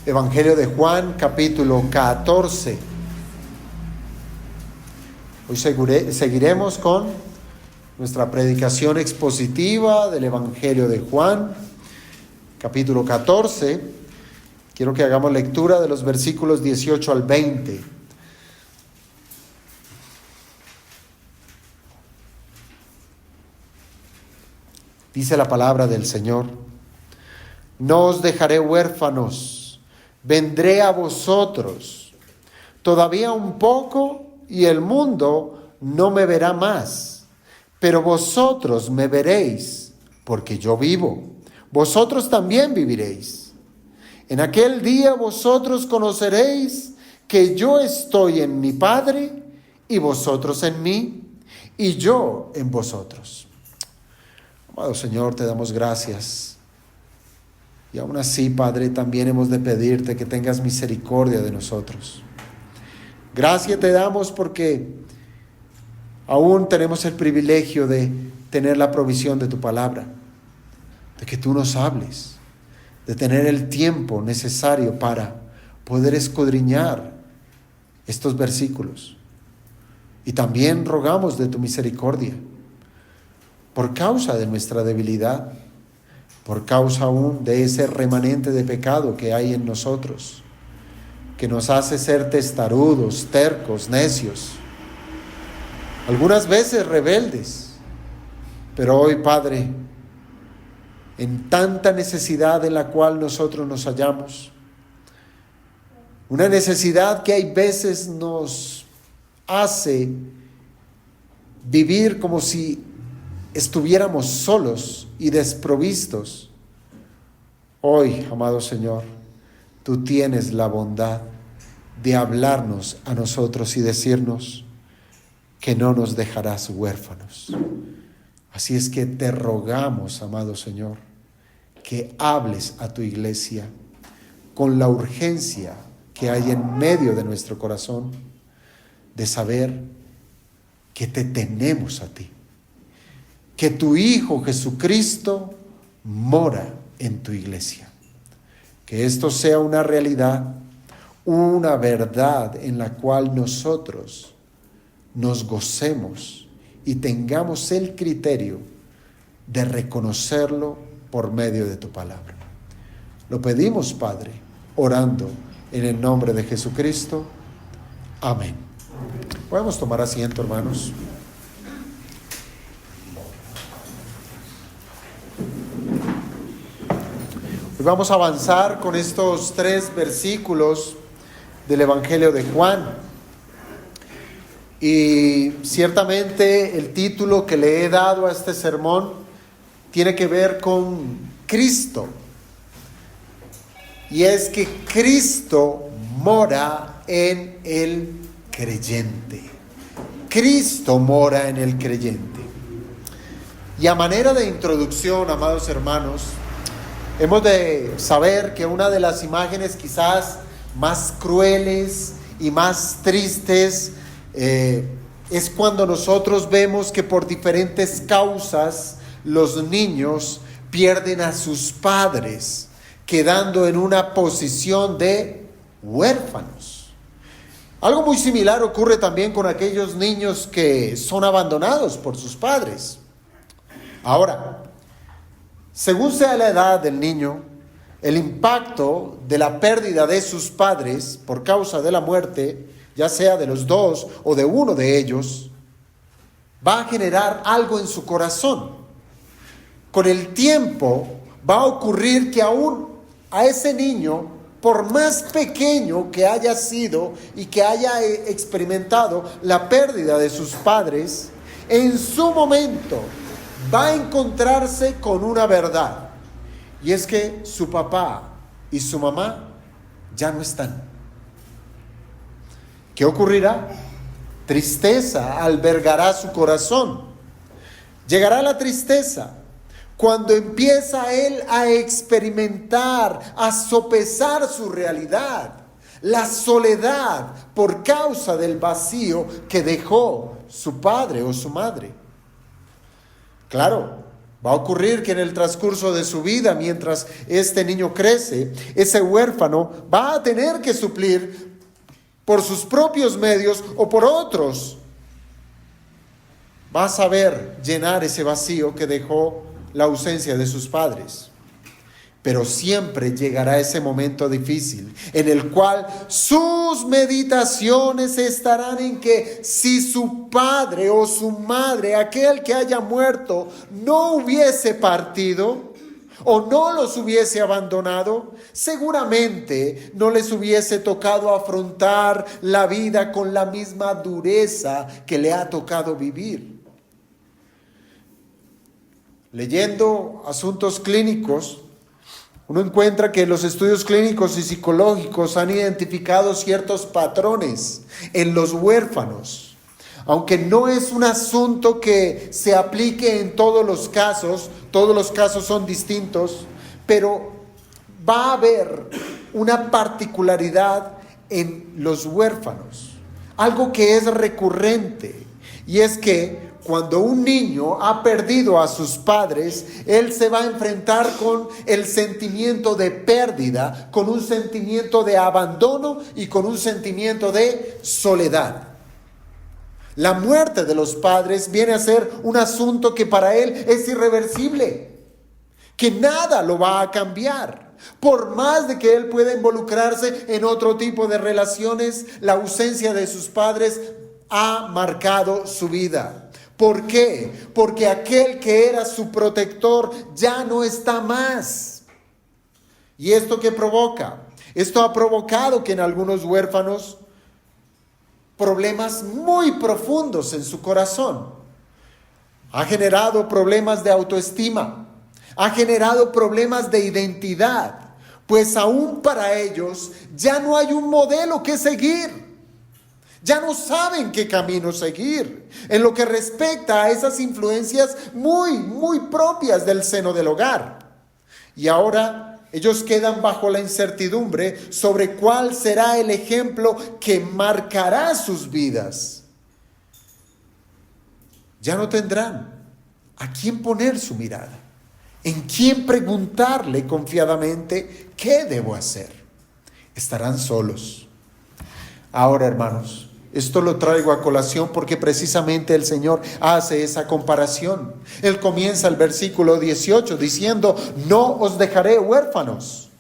Evangelio de Juan, capítulo 14. Hoy seguiremos con nuestra predicación expositiva del Evangelio de Juan, capítulo 14. Quiero que hagamos lectura de los versículos 18 al 20. Dice la palabra del Señor: No os dejaré huérfanos, vendré a vosotros. Todavía un poco y el mundo no me verá más, pero vosotros me veréis, porque yo vivo. Vosotros también viviréis. En aquel día vosotros conoceréis que yo estoy en mi Padre, y vosotros en mí, y yo en vosotros. Amado Señor, te damos gracias. Y aún así, Padre, también hemos de pedirte que tengas misericordia de nosotros. Gracias te damos porque aún tenemos el privilegio de tener la provisión de tu palabra, de que tú nos hables, de tener el tiempo necesario para poder escudriñar estos versículos. Y también rogamos de tu misericordia por causa de nuestra debilidad, por causa aún de ese remanente de pecado que hay en nosotros, que nos hace ser testarudos, tercos, necios, algunas veces rebeldes. Pero hoy, Padre, en tanta necesidad en la cual nosotros nos hallamos, una necesidad que hay veces nos hace vivir como si estuviéramos solos y desprovistos. Hoy, amado Señor, tú tienes la bondad de hablarnos a nosotros y decirnos que no nos dejarás huérfanos. Así es que te rogamos, amado Señor, que hables a tu iglesia con la urgencia que hay en medio de nuestro corazón de saber que te tenemos a ti, que tu Hijo Jesucristo mora en tu iglesia. Que esto sea una realidad, una verdad en la cual nosotros nos gocemos y tengamos el criterio de reconocerlo por medio de tu palabra. Lo pedimos, Padre, orando en el nombre de Jesucristo. Amén. Podemos tomar asiento, hermanos. Vamos a avanzar con estos 3 versículos del Evangelio de Juan. Y ciertamente el título que le he dado a este sermón tiene que ver con Cristo. Y es que Cristo mora en el creyente. Cristo mora en el creyente. Y a manera de introducción, amados hermanos, hemos de saber que una de las imágenes quizás más crueles y más tristes es cuando nosotros vemos que por diferentes causas los niños pierden a sus padres, quedando en una posición de huérfanos. Algo muy similar ocurre también con aquellos niños que son abandonados por sus padres. Ahora, según sea la edad del niño, el impacto de la pérdida de sus padres por causa de la muerte, ya sea de los dos o de uno de ellos, va a generar algo en su corazón. Con el tiempo va a ocurrir que aún a ese niño, por más pequeño que haya sido y que haya experimentado la pérdida de sus padres, en su momento va a encontrarse con una verdad, y es que su papá y su mamá ya no están. ¿Qué ocurrirá? Tristeza albergará su corazón. Llegará la tristeza cuando empieza él a experimentar, a sopesar su realidad, la soledad por causa del vacío que dejó su padre o su madre. Claro, va a ocurrir que en el transcurso de su vida, mientras este niño crece, ese huérfano va a tener que suplir por sus propios medios o por otros. Va a saber llenar ese vacío que dejó la ausencia de sus padres. Pero siempre llegará ese momento difícil en el cual sus meditaciones estarán en que si su padre o su madre, aquel que haya muerto, no hubiese partido o no los hubiese abandonado, seguramente no les hubiese tocado afrontar la vida con la misma dureza que le ha tocado vivir. Leyendo asuntos clínicos, uno encuentra que los estudios clínicos y psicológicos han identificado ciertos patrones en los huérfanos. Aunque no es un asunto que se aplique en todos los casos son distintos, pero va a haber una particularidad en los huérfanos, algo que es recurrente, y es que cuando un niño ha perdido a sus padres, él se va a enfrentar con el sentimiento de pérdida, con un sentimiento de abandono y con un sentimiento de soledad. La muerte de los padres viene a ser un asunto que para él es irreversible, que nada lo va a cambiar. Por más de que él pueda involucrarse en otro tipo de relaciones, la ausencia de sus padres ha marcado su vida. ¿Por qué? Porque aquel que era su protector ya no está más. ¿Y esto qué provoca? Esto ha provocado que en algunos huérfanos problemas muy profundos en su corazón. Ha generado problemas de autoestima. Ha generado problemas de identidad. Pues aún para ellos ya no hay un modelo que seguir. Ya no saben qué camino seguir en lo que respecta a esas influencias muy propias del seno del hogar. Y ahora ellos quedan bajo la incertidumbre sobre cuál será el ejemplo que marcará sus vidas. Ya no tendrán a quién poner su mirada, en quién preguntarle confiadamente qué debo hacer. Estarán solos. Ahora, hermanos, esto lo traigo a colación porque precisamente el Señor hace esa comparación. Él comienza el versículo 18 diciendo: no os dejaré huérfanos.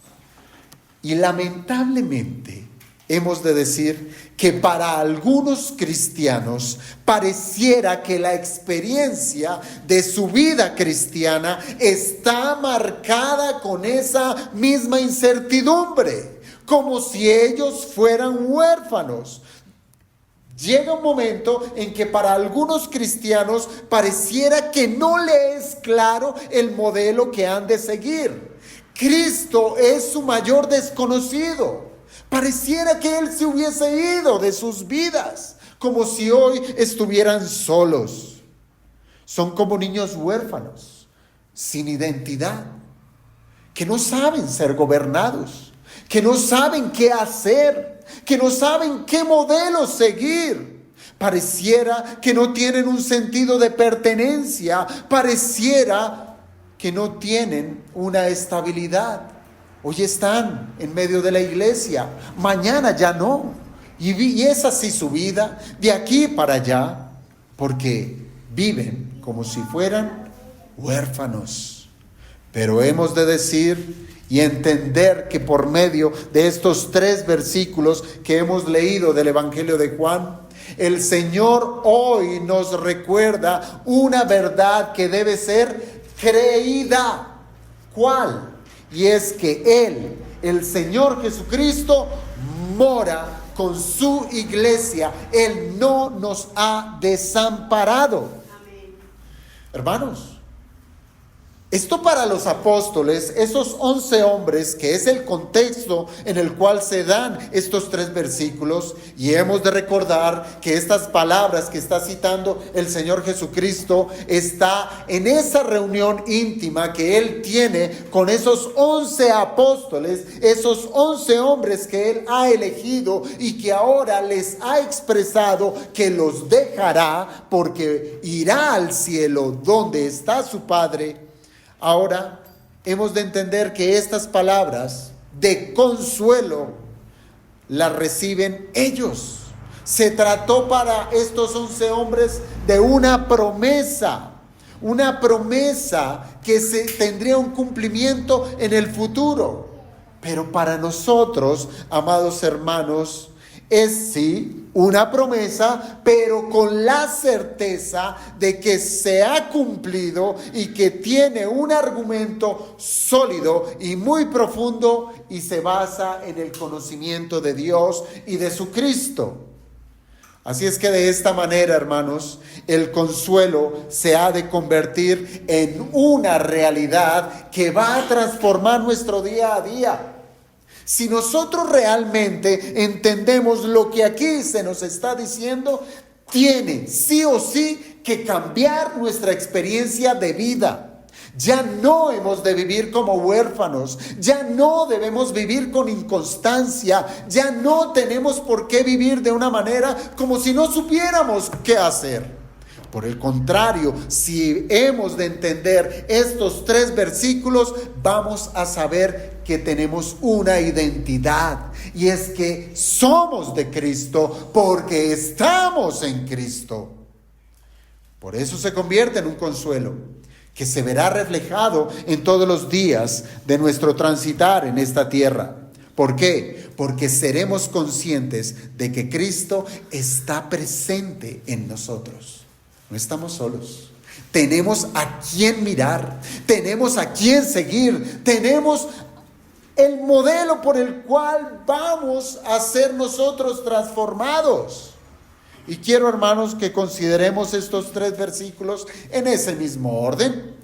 Y lamentablemente hemos de decir que para algunos cristianos pareciera que la experiencia de su vida cristiana está marcada con esa misma incertidumbre, como si ellos fueran huérfanos. Llega un momento en que para algunos cristianos pareciera que no le es claro el modelo que han de seguir. Cristo es su mayor desconocido. Pareciera que Él se hubiese ido de sus vidas, como si hoy estuvieran solos. Son como niños huérfanos, sin identidad, que no saben ser gobernados, que no saben qué hacer, que no saben qué modelo seguir. Pareciera que no tienen un sentido de pertenencia, pareciera que no tienen una estabilidad. Hoy están en medio de la iglesia, mañana ya no. Y es así su vida, de aquí para allá, porque viven como si fueran huérfanos. Pero hemos de decir y entender que por medio de estos 3 versículos que hemos leído del Evangelio de Juan, el Señor hoy nos recuerda una verdad que debe ser creída. ¿Cuál? Y es que Él, el Señor Jesucristo, mora con su iglesia. Él no nos ha desamparado. Amén. Hermanos, Esto para los apóstoles, esos 11 hombres, que es el contexto en el cual se dan estos 3 versículos, y hemos de recordar que estas palabras que está citando el Señor Jesucristo está en esa reunión íntima que Él tiene con esos 11 apóstoles, esos 11 hombres que Él ha elegido y que ahora les ha expresado que los dejará porque irá al cielo donde está su Padre. Ahora hemos de entender que estas palabras de consuelo las reciben ellos. Se trató para estos 11 hombres de una promesa que tendría un cumplimiento en el futuro. Pero para nosotros, amados hermanos, es sí una promesa, pero con la certeza de que se ha cumplido y que tiene un argumento sólido y muy profundo y se basa en el conocimiento de Dios y de su Cristo. Así es que de esta manera, hermanos, el consuelo se ha de convertir en una realidad que va a transformar nuestro día a día. Si nosotros realmente entendemos lo que aquí se nos está diciendo, tiene sí o sí que cambiar nuestra experiencia de vida. Ya no hemos de vivir como huérfanos, ya no debemos vivir con inconstancia, ya no tenemos por qué vivir de una manera como si no supiéramos qué hacer. Por el contrario, si hemos de entender estos 3 versículos, vamos a saber que tenemos una identidad, y es que somos de Cristo porque estamos en Cristo. Por eso se convierte en un consuelo que se verá reflejado en todos los días de nuestro transitar en esta tierra. ¿Por qué? Porque seremos conscientes de que Cristo está presente en nosotros. No estamos solos. Tenemos a quién mirar, tenemos a quién seguir, tenemos el modelo por el cual vamos a ser nosotros transformados. Y quiero, hermanos, que consideremos estos 3 versículos en ese mismo orden,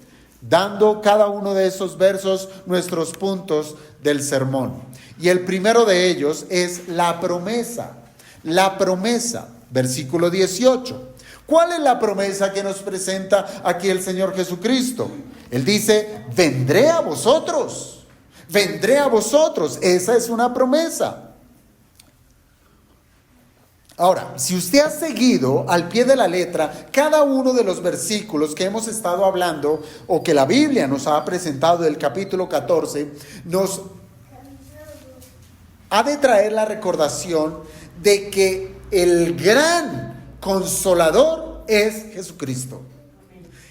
dando cada uno de esos versos nuestros puntos del sermón. Y el primero de ellos es la promesa, versículo 18. ¿Cuál es la promesa que nos presenta aquí el Señor Jesucristo? Él dice, vendré a vosotros. Esa es una promesa. Ahora, si usted ha seguido al pie de la letra cada uno de los versículos que hemos estado hablando o que la Biblia nos ha presentado del capítulo 14, nos ha de traer la recordación de que el gran consolador es Jesucristo.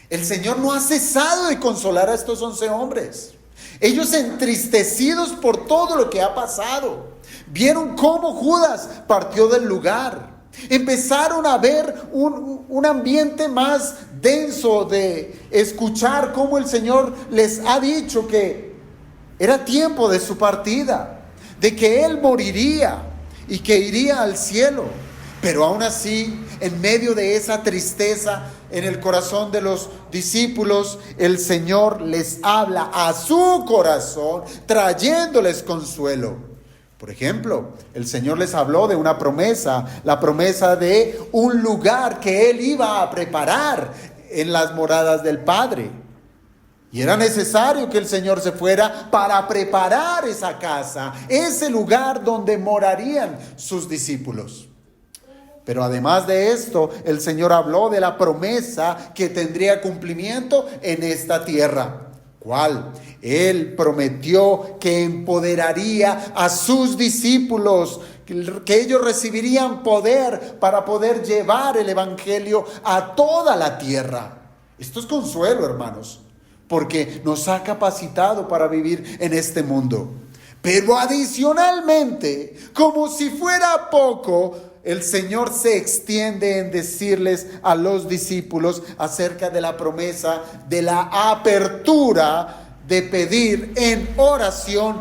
El Señor no ha cesado de consolar a estos 11 hombres. Ellos entristecidos por todo lo que ha pasado, vieron cómo Judas partió del lugar. Empezaron a ver un ambiente más denso de escuchar cómo el Señor les ha dicho que era tiempo de su partida, de que Él moriría y que iría al cielo. Pero aún así, en medio de esa tristeza en el corazón de los discípulos, el Señor les habla a su corazón, trayéndoles consuelo. Por ejemplo, el Señor les habló de una promesa, la promesa de un lugar que Él iba a preparar en las moradas del Padre. Y era necesario que el Señor se fuera para preparar esa casa, ese lugar donde morarían sus discípulos. Pero además de esto, el Señor habló de la promesa que tendría cumplimiento en esta tierra. ¿Cuál? Él prometió que empoderaría a sus discípulos, que ellos recibirían poder para poder llevar el evangelio a toda la tierra. Esto es consuelo, hermanos, porque nos ha capacitado para vivir en este mundo. Pero adicionalmente, como si fuera poco, el Señor se extiende en decirles a los discípulos acerca de la promesa de la apertura de pedir en oración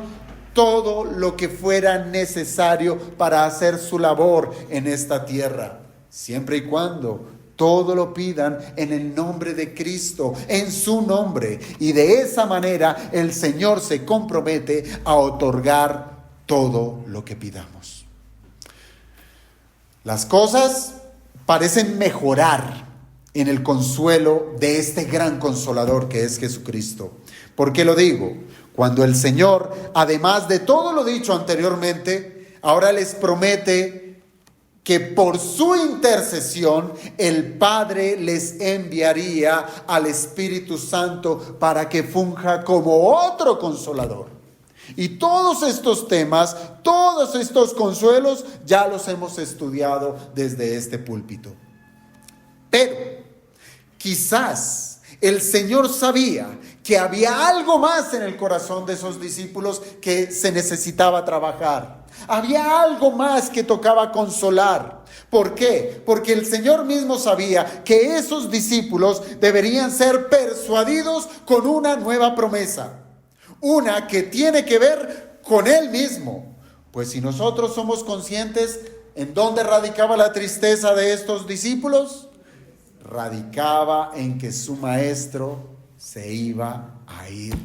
todo lo que fuera necesario para hacer su labor en esta tierra, siempre y cuando todo lo pidan en el nombre de Cristo, en su nombre. Y de esa manera el Señor se compromete a otorgar todo lo que pidamos. Las cosas parecen mejorar en el consuelo de este gran consolador que es Jesucristo. ¿Por qué lo digo? Cuando el Señor, además de todo lo dicho anteriormente, ahora les promete que por su intercesión el Padre les enviaría al Espíritu Santo para que funja como otro consolador. Y todos estos temas, todos estos consuelos, ya los hemos estudiado desde este púlpito. Pero quizás el Señor sabía que había algo más en el corazón de esos discípulos que se necesitaba trabajar. Había algo más que tocaba consolar. ¿Por qué? Porque el Señor mismo sabía que esos discípulos deberían ser persuadidos con una nueva promesa. Una que tiene que ver con Él mismo. Pues si nosotros somos conscientes, ¿en dónde radicaba la tristeza de estos discípulos? Radicaba en que su maestro se iba a ir.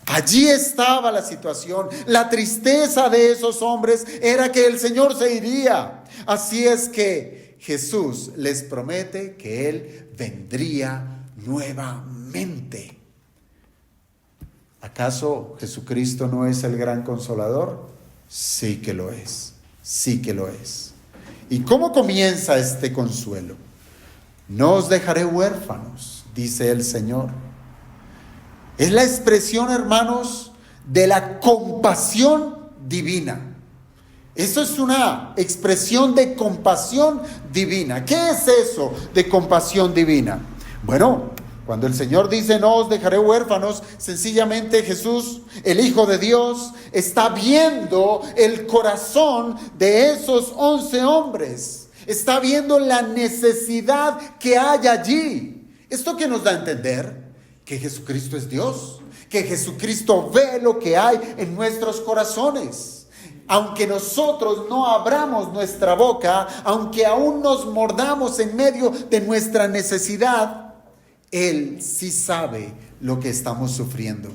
Allí estaba la situación. La tristeza de esos hombres era que el Señor se iría. Así es que Jesús les promete que Él vendría nuevamente. ¿Acaso Jesucristo no es el gran consolador? Sí que lo es, sí que lo es. ¿Y cómo comienza este consuelo? No os dejaré huérfanos, dice el Señor. Es la expresión, hermanos, de la compasión divina. Eso es una expresión de compasión divina. ¿Qué es eso de compasión divina? Bueno, cuando el Señor dice no os dejaré huérfanos, sencillamente Jesús, el Hijo de Dios, está viendo el corazón de esos 11 hombres. Está viendo la necesidad que hay allí. ¿Esto qué nos da a entender? Que Jesucristo es Dios, que Jesucristo ve lo que hay en nuestros corazones. Aunque nosotros no abramos nuestra boca, aunque aún nos mordamos en medio de nuestra necesidad, Él sí sabe lo que estamos sufriendo.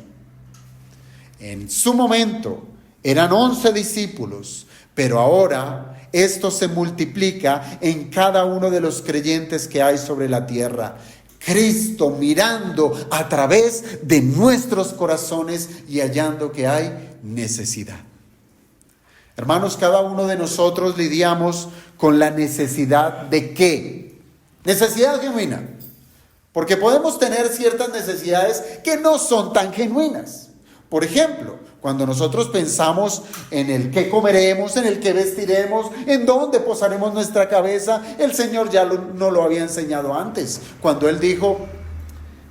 En su momento eran 11 discípulos, pero ahora esto se multiplica en cada uno de los creyentes que hay sobre la tierra. Cristo mirando a través de nuestros corazones y hallando que hay necesidad. Hermanos, cada uno de nosotros lidiamos con la necesidad ¿de qué? Necesidad genuina. Porque podemos tener ciertas necesidades que no son tan genuinas. Por ejemplo, cuando nosotros pensamos en el qué comeremos, en el qué vestiremos, en dónde posaremos nuestra cabeza, el Señor ya nos lo había enseñado antes, cuando Él dijo,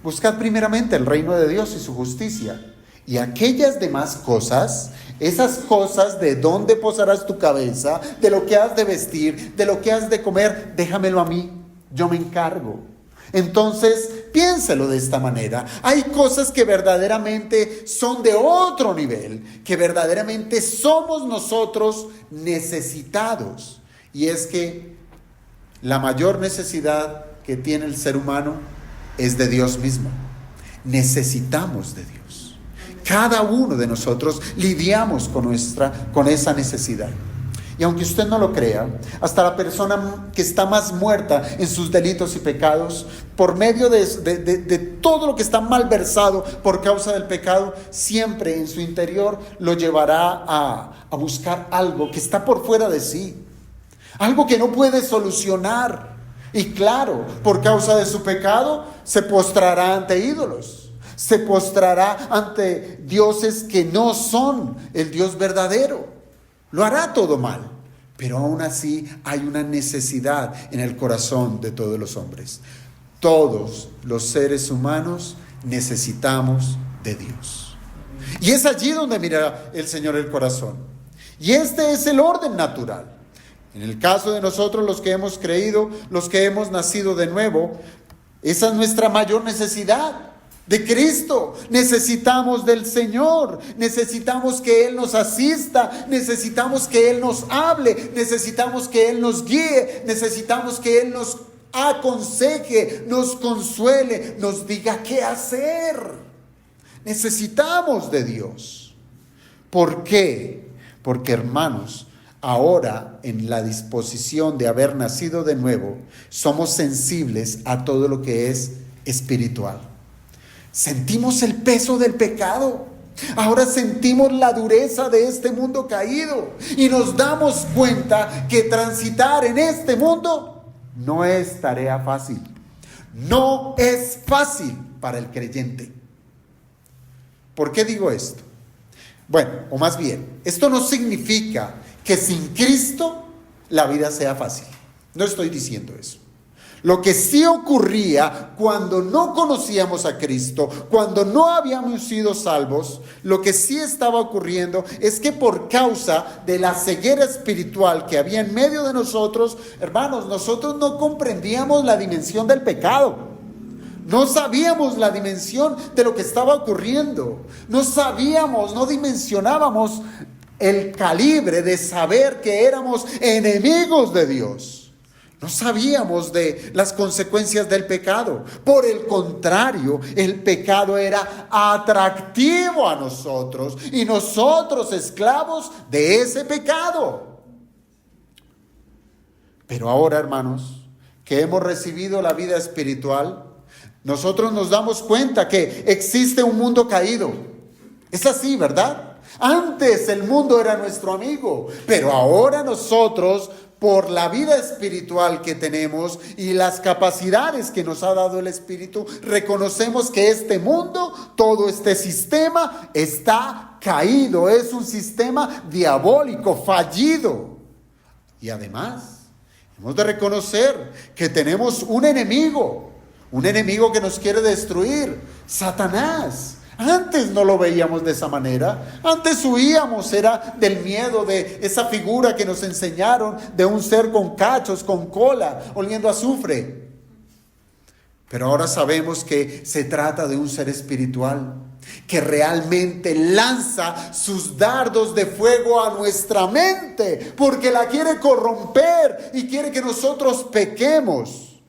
buscad primeramente el reino de Dios y su justicia, y aquellas demás cosas, esas cosas de dónde posarás tu cabeza, de lo que has de vestir, de lo que has de comer, déjamelo a mí, yo me encargo. Entonces, piénselo de esta manera. Hay cosas que verdaderamente son de otro nivel, que verdaderamente somos nosotros necesitados. Y es que la mayor necesidad que tiene el ser humano es de Dios mismo. Necesitamos de Dios. Cada uno de nosotros lidiamos con esa necesidad. Y aunque usted no lo crea, hasta la persona que está más muerta en sus delitos y pecados, por medio de todo lo que está malversado por causa del pecado, siempre en su interior lo llevará a buscar algo que está por fuera de sí, algo que no puede solucionar. Y claro, por causa de su pecado, se postrará ante ídolos, se postrará ante dioses que no son el Dios verdadero. Lo hará todo mal, pero aún así hay una necesidad en el corazón de todos los hombres. Todos los seres humanos necesitamos de Dios. Y es allí donde mira el Señor el corazón. Y este es el orden natural. En el caso de nosotros, los que hemos creído, los que hemos nacido de nuevo, esa es nuestra mayor necesidad. De Cristo, necesitamos del Señor, necesitamos que Él nos asista, necesitamos que Él nos hable, necesitamos que Él nos guíe, necesitamos que Él nos aconseje, nos consuele, nos diga qué hacer. Necesitamos de Dios. ¿Por qué? Porque, hermanos, ahora en la disposición de haber nacido de nuevo, somos sensibles a todo lo que es espiritual. Sentimos el peso del pecado. Ahora sentimos la dureza de este mundo caído y nos damos cuenta que transitar en este mundo no es tarea fácil. No es fácil para el creyente. ¿Por qué digo esto? Bueno, o más bien, esto no significa que sin Cristo la vida sea fácil. No estoy diciendo eso. Lo que sí ocurría cuando no conocíamos a Cristo, cuando no habíamos sido salvos, lo que sí estaba ocurriendo es que por causa de la ceguera espiritual que había en medio de nosotros, hermanos, nosotros no comprendíamos la dimensión del pecado. No sabíamos la dimensión de lo que estaba ocurriendo. No sabíamos, no dimensionábamos el calibre de saber que éramos enemigos de Dios. No sabíamos de las consecuencias del pecado. Por el contrario, el pecado era atractivo a nosotros y nosotros esclavos de ese pecado. Pero ahora, hermanos, que hemos recibido la vida espiritual, nosotros nos damos cuenta que existe un mundo caído. Es así, ¿verdad? Antes el mundo era nuestro amigo, pero ahora nosotros, por la vida espiritual que tenemos y las capacidades que nos ha dado el Espíritu, reconocemos que este mundo, todo este sistema está caído, es un sistema diabólico, fallido. Y además, hemos de reconocer que tenemos un enemigo que nos quiere destruir, Satanás. Antes no lo veíamos de esa manera. Antes huíamos, era del miedo de esa figura que nos enseñaron de un ser con cachos, con cola, oliendo a azufre. Pero ahora sabemos que se trata de un ser espiritual que realmente lanza sus dardos de fuego a nuestra mente porque la quiere corromper y quiere que nosotros pequemos.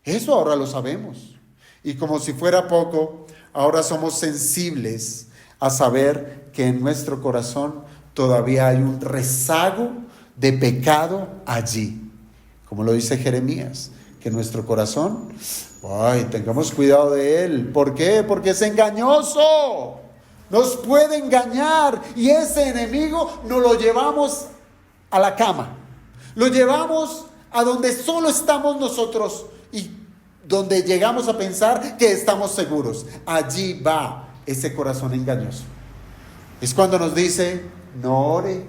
Eso ahora lo sabemos. Y como si fuera poco, ahora somos sensibles a saber que en nuestro corazón todavía hay un rezago de pecado allí. Como lo dice Jeremías, que nuestro corazón, tengamos cuidado de él. ¿Por qué? Porque es engañoso. Nos puede engañar y ese enemigo nos lo llevamos a la cama. Lo llevamos a donde solo estamos nosotros y donde llegamos a pensar que estamos seguros. Allí va ese corazón engañoso. Es cuando nos dice, no ore,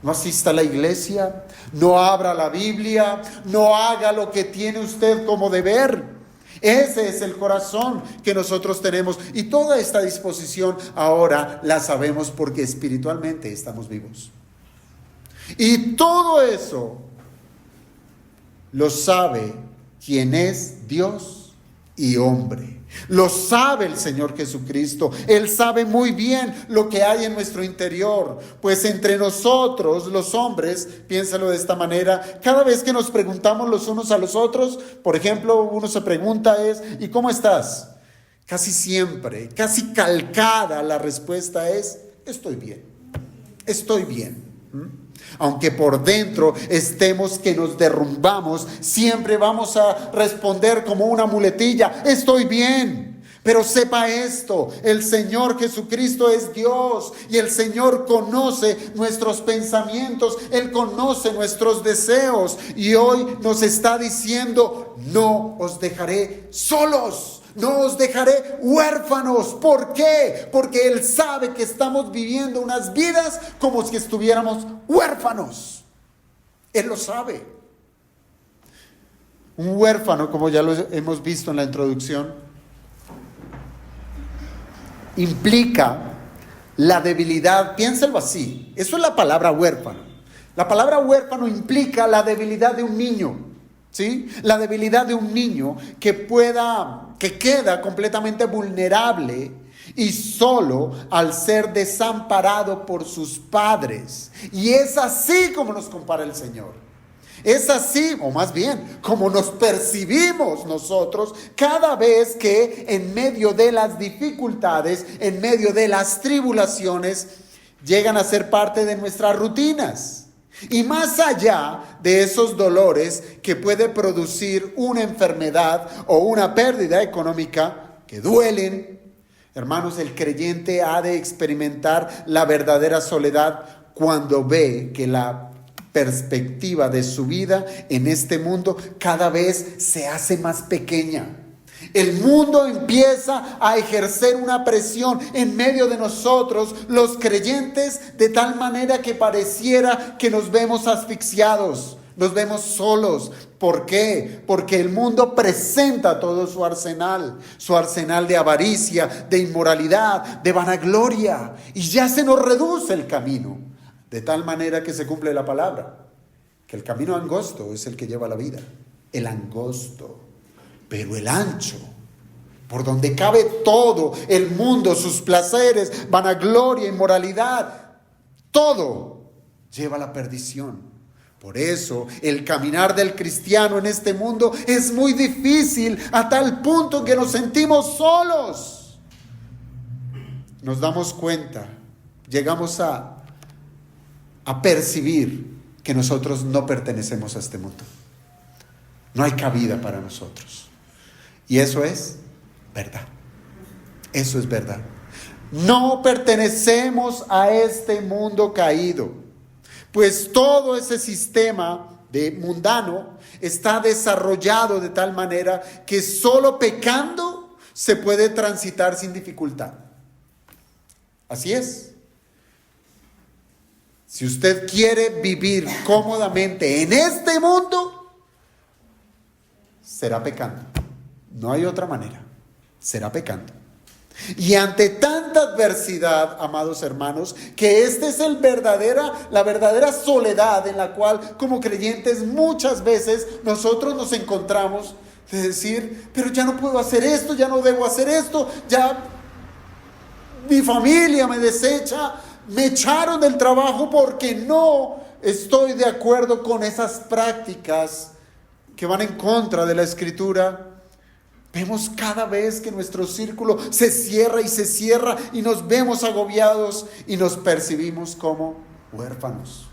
no asista a la iglesia, no abra la Biblia, no haga lo que tiene usted como deber. Ese es el corazón que nosotros tenemos. Y toda esta disposición ahora la sabemos porque espiritualmente estamos vivos. Y todo eso lo sabe quien es Dios y hombre. Lo sabe el Señor Jesucristo. Él sabe muy bien lo que hay en nuestro interior. Pues entre nosotros, los hombres, piénsalo de esta manera, cada vez que nos preguntamos los unos a los otros, por ejemplo, uno se pregunta ¿y cómo estás? Casi siempre, casi calcada la respuesta es, estoy bien. Estoy bien. Aunque por dentro estemos que nos derrumbamos, siempre vamos a responder como una muletilla, estoy bien. Pero sepa esto, el Señor Jesucristo es Dios y el Señor conoce nuestros pensamientos, Él conoce nuestros deseos y hoy nos está diciendo, no os dejaré solos. No os dejaré huérfanos. ¿Por qué? Porque Él sabe que estamos viviendo unas vidas como si estuviéramos huérfanos. Él lo sabe. Un huérfano, como ya lo hemos visto en la introducción, implica la debilidad. Piénselo así. Eso es la palabra huérfano. La palabra huérfano implica la debilidad de un niño. ¿Sí? La debilidad de un niño que queda completamente vulnerable y solo al ser desamparado por sus padres. Y es así como nos compara el Señor. Es así, o más bien, como nos percibimos nosotros cada vez que en medio de las dificultades, en medio de las tribulaciones, llegan a ser parte de nuestras rutinas. Y más allá de esos dolores que puede producir una enfermedad o una pérdida económica que duelen, hermanos, el creyente ha de experimentar la verdadera soledad cuando ve que la perspectiva de su vida en este mundo cada vez se hace más pequeña. El mundo empieza a ejercer una presión en medio de nosotros, los creyentes, de tal manera que pareciera que nos vemos asfixiados, nos vemos solos. ¿Por qué? Porque el mundo presenta todo su arsenal de avaricia, de inmoralidad, de vanagloria, y ya se nos reduce el camino, de tal manera que se cumple la palabra, que el camino angosto es el que lleva a la vida, el angosto. Pero el ancho, por donde cabe todo el mundo, sus placeres, vanagloria, inmoralidad, todo lleva a la perdición. Por eso el caminar del cristiano en este mundo es muy difícil, a tal punto que nos sentimos solos. Nos damos cuenta, llegamos a percibir que nosotros no pertenecemos a este mundo. No hay cabida para nosotros. Y eso es verdad. Eso es verdad. No pertenecemos a este mundo caído, pues todo ese sistema mundano está desarrollado de tal manera que solo pecando se puede transitar sin dificultad. Así es. Si usted quiere vivir cómodamente en este mundo, será pecando. No hay otra manera, será pecando. Y ante tanta adversidad, amados hermanos, que esta es la verdadera soledad en la cual como creyentes muchas veces nosotros nos encontramos, de decir, pero ya no puedo hacer esto, ya no debo hacer esto, ya mi familia me desecha, me echaron del trabajo porque no estoy de acuerdo con esas prácticas que van en contra de la Escritura. Vemos cada vez que nuestro círculo se cierra y nos vemos agobiados y nos percibimos como huérfanos.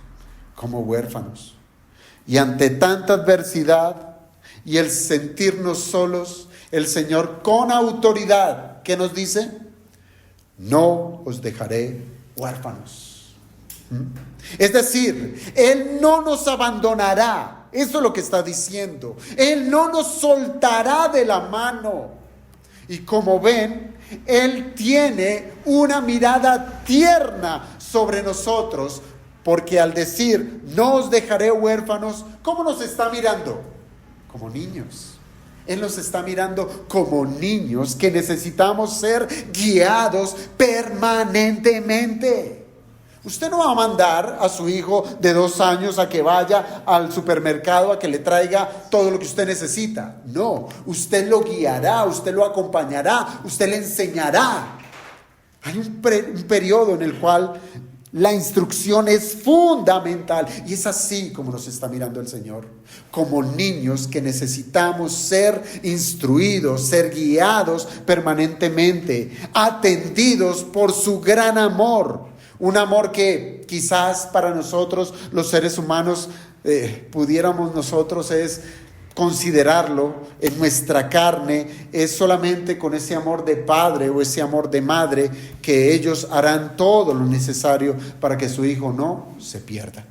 Y ante tanta adversidad y el sentirnos solos, el Señor con autoridad, ¿qué nos dice? No os dejaré huérfanos. Es decir, Él no nos abandonará. Eso es lo que está diciendo. Él no nos soltará de la mano. Y como ven, Él tiene una mirada tierna sobre nosotros, porque al decir, no os dejaré huérfanos, ¿cómo nos está mirando? Como niños. Él nos está mirando como niños que necesitamos ser guiados permanentemente. Usted no va a mandar a su hijo de 2 años a que vaya al supermercado a que le traiga todo lo que usted necesita. No, usted lo guiará, usted lo acompañará, usted le enseñará. Hay un periodo en el cual la instrucción es fundamental. Y es así como nos está mirando el Señor. Como niños que necesitamos ser instruidos, ser guiados permanentemente, atendidos por su gran amor. Un amor que quizás para nosotros los seres humanos pudiéramos nosotros es considerarlo en nuestra carne, es solamente con ese amor de padre o ese amor de madre que ellos harán todo lo necesario para que su hijo no se pierda.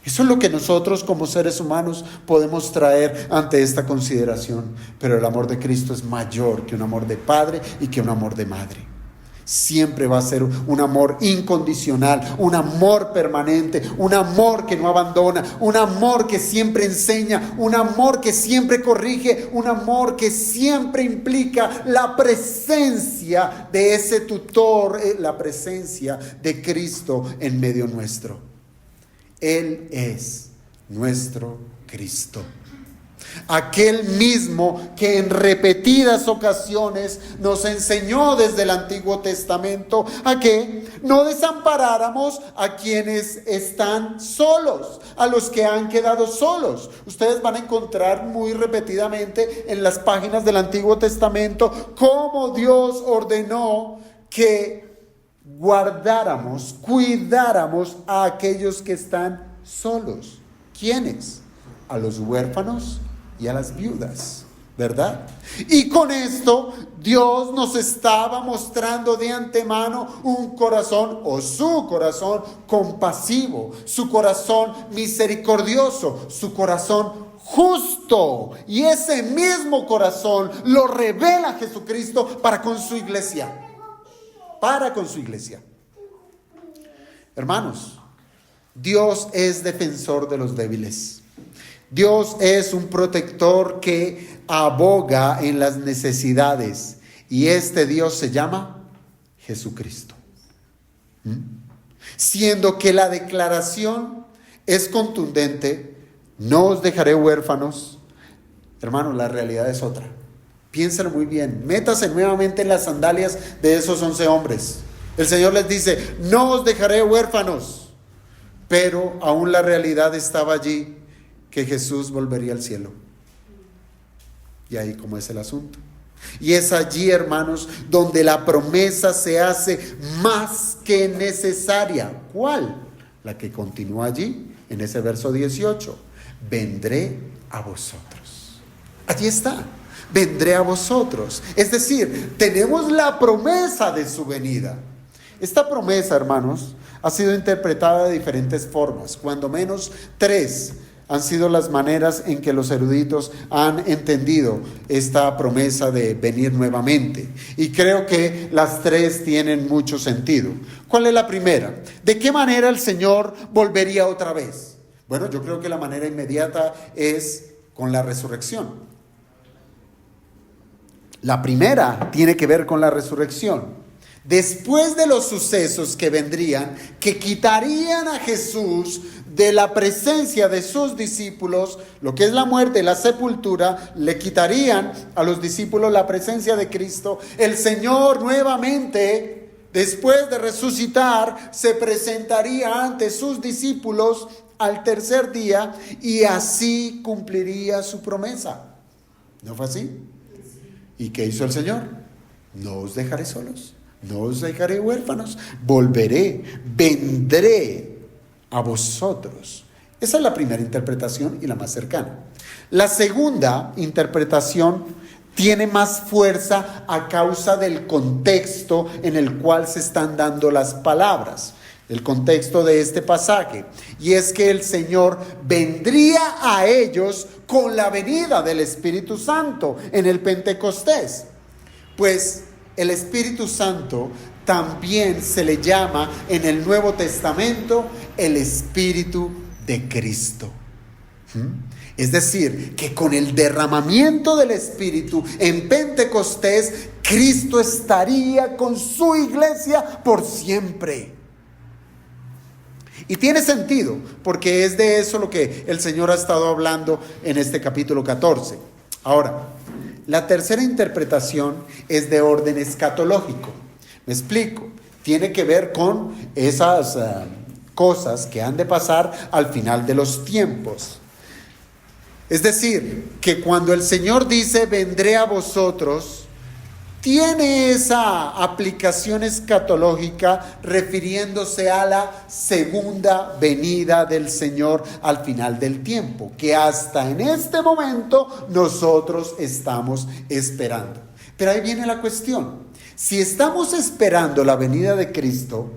Eso es lo que nosotros como seres humanos podemos traer ante esta consideración, pero el amor de Cristo es mayor que un amor de padre y que un amor de madre. Siempre va a ser un amor incondicional, un amor permanente, un amor que no abandona, un amor que siempre enseña, un amor que siempre corrige, un amor que siempre implica la presencia de ese tutor, la presencia de Cristo en medio nuestro. Él es nuestro Cristo. Aquel mismo que en repetidas ocasiones nos enseñó desde el Antiguo Testamento a que no desamparáramos a quienes están solos, a los que han quedado solos. Ustedes van a encontrar muy repetidamente en las páginas del Antiguo Testamento cómo Dios ordenó que guardáramos, cuidáramos a aquellos que están solos. ¿Quiénes? A los huérfanos y a las viudas, ¿verdad? Y con esto Dios nos estaba mostrando de antemano un corazón, o su corazón compasivo, su corazón misericordioso, su corazón justo. Y ese mismo corazón lo revela Jesucristo para con su iglesia. Para con su iglesia. Hermanos, Dios es defensor de los débiles. Dios es un protector que aboga en las necesidades. Y este Dios se llama Jesucristo. Siendo que la declaración es contundente: no os dejaré huérfanos. Hermanos, la realidad es otra. Piénsalo muy bien. Métase nuevamente en las sandalias de esos 11 hombres. El Señor les dice: no os dejaré huérfanos. Pero aún la realidad estaba allí, que Jesús volvería al cielo. Y ahí como es el asunto. Y es allí, hermanos, donde la promesa se hace más que necesaria. ¿Cuál? La que continúa allí, en ese verso 18. Vendré a vosotros. Allí está. Vendré a vosotros. Es decir, tenemos la promesa de su venida. Esta promesa, hermanos, ha sido interpretada de diferentes formas. Cuando menos 3 han sido las maneras en que los eruditos han entendido esta promesa de venir nuevamente. Y creo que las 3 tienen mucho sentido. ¿Cuál es la primera? ¿De qué manera el Señor volvería otra vez? Bueno, yo creo que la manera inmediata es con la resurrección. La primera tiene que ver con la resurrección. Después de los sucesos que vendrían, que quitarían a Jesús de la presencia de sus discípulos, lo que es la muerte y la sepultura, le quitarían a los discípulos la presencia de Cristo. El Señor nuevamente, después de resucitar, se presentaría ante sus discípulos al tercer día y así cumpliría su promesa. ¿No fue así? ¿Y qué hizo el Señor? No os dejaré solos. No os dejaré huérfanos, volveré, vendré a vosotros. Esa es la primera interpretación y la más cercana. La segunda interpretación tiene más fuerza a causa del contexto en el cual se están dando las palabras, el contexto de este pasaje. Y es que el Señor vendría a ellos con la venida del Espíritu Santo en el Pentecostés. Pues el Espíritu Santo también se le llama en el Nuevo Testamento el Espíritu de Cristo. Es decir, que con el derramamiento del Espíritu en Pentecostés, Cristo estaría con su iglesia por siempre. Y tiene sentido, porque es de eso lo que el Señor ha estado hablando en este capítulo 14. Ahora, la tercera interpretación es de orden escatológico. Me explico. Tiene que ver con esas cosas que han de pasar al final de los tiempos. Es decir, que cuando el Señor dice vendré a vosotros, tiene esa aplicación escatológica refiriéndose a la segunda venida del Señor al final del tiempo, que hasta en este momento nosotros estamos esperando. Pero ahí viene la cuestión. Si estamos esperando la venida de Cristo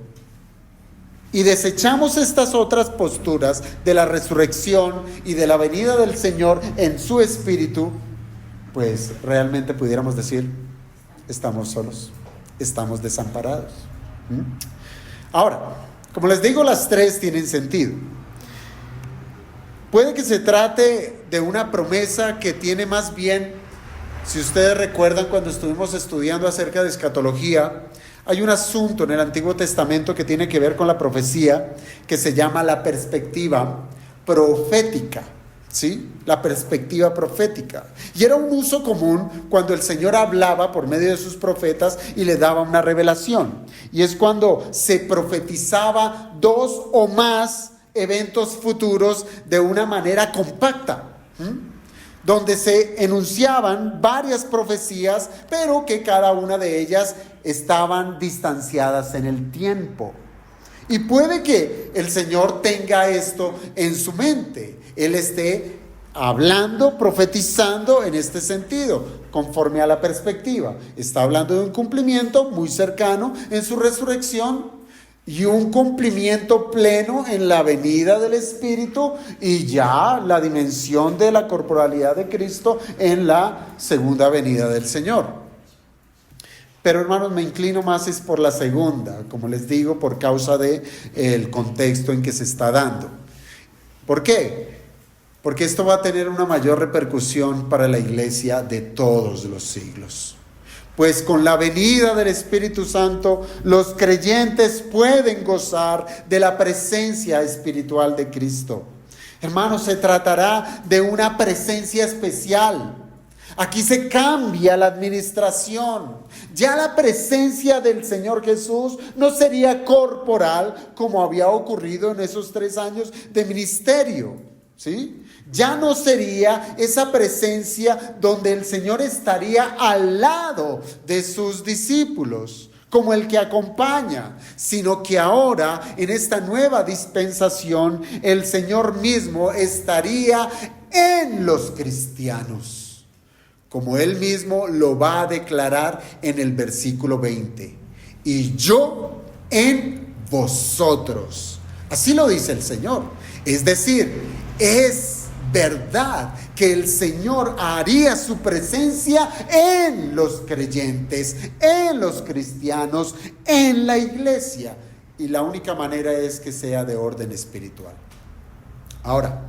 y desechamos estas otras posturas de la resurrección y de la venida del Señor en su Espíritu, pues realmente pudiéramos decir: estamos solos, estamos desamparados. Ahora, como les digo, las 3 tienen sentido. Puede que se trate de una promesa que tiene más bien, si ustedes recuerdan cuando estuvimos estudiando acerca de escatología, hay un asunto en el Antiguo Testamento que tiene que ver con la profecía, que se llama la perspectiva profética. ¿sí? La perspectiva profética. Y era un uso común cuando el Señor hablaba por medio de sus profetas y le daba una revelación. Y es cuando se profetizaba 2 o más eventos futuros de una manera compacta, donde se enunciaban varias profecías, pero que cada una de ellas estaban distanciadas en el tiempo. Y puede que el Señor tenga esto en su mente. Él esté hablando, profetizando en este sentido, conforme a la perspectiva. Está hablando de un cumplimiento muy cercano en su resurrección y un cumplimiento pleno en la venida del Espíritu y ya la dimensión de la corporalidad de Cristo en la segunda venida del Señor. Pero hermanos, me inclino más es por la segunda, como les digo, por causa del contexto en que se está dando. ¿Por qué? Porque esto va a tener una mayor repercusión para la iglesia de todos los siglos. Pues con la venida del Espíritu Santo, los creyentes pueden gozar de la presencia espiritual de Cristo. Hermanos, se tratará de una presencia especial. Aquí se cambia la administración. Ya la presencia del Señor Jesús no sería corporal como había ocurrido en esos 3 años de ministerio, ¿sí? Ya no sería esa presencia donde el Señor estaría al lado de sus discípulos, como el que acompaña, sino que ahora en esta nueva dispensación el Señor mismo estaría en los cristianos, como Él mismo lo va a declarar en el versículo 20. Y yo en vosotros. Así lo dice el Señor. Es decir, es verdad que el Señor haría su presencia en los creyentes, en los cristianos, en la iglesia. Y la única manera es que sea de orden espiritual. Ahora,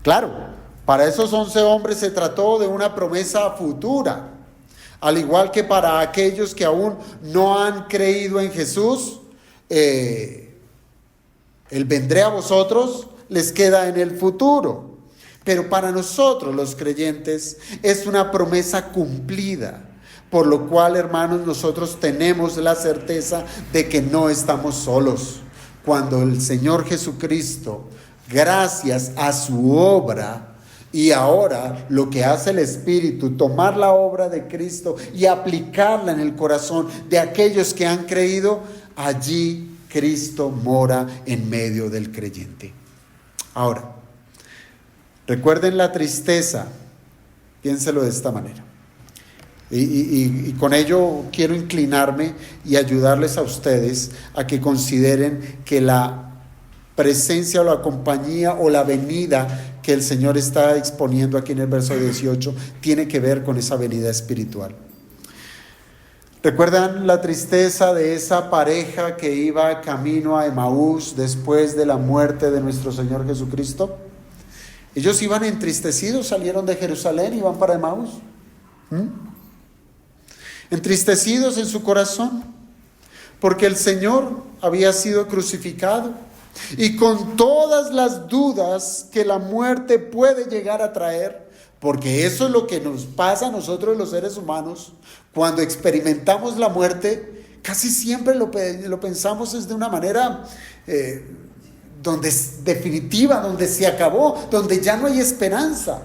claro, para esos 11 hombres se trató de una promesa futura, al igual que para aquellos que aún no han creído en Jesús, el vendré a vosotros les queda en el futuro. Pero para nosotros los creyentes es una promesa cumplida, por lo cual, hermanos, nosotros tenemos la certeza de que no estamos solos. Cuando el Señor Jesucristo, gracias a su obra, y ahora lo que hace el Espíritu, tomar la obra de Cristo y aplicarla en el corazón de aquellos que han creído, allí Cristo mora en medio del creyente. Ahora, recuerden la tristeza, piénselo de esta manera. Y con ello quiero inclinarme y ayudarles a ustedes a que consideren que la presencia o la compañía o la venida que el Señor está exponiendo aquí en el verso 18 tiene que ver con esa venida espiritual. ¿Recuerdan la tristeza de esa pareja que iba camino a Emaús después de la muerte de nuestro Señor Jesucristo? Ellos iban entristecidos, salieron de Jerusalén y iban para Emaús. Entristecidos en su corazón, porque el Señor había sido crucificado y con todas las dudas que la muerte puede llegar a traer, porque eso es lo que nos pasa a nosotros los seres humanos. Cuando experimentamos la muerte, casi siempre lo pensamos es de una manera donde es definitiva, donde se acabó, donde ya no hay esperanza.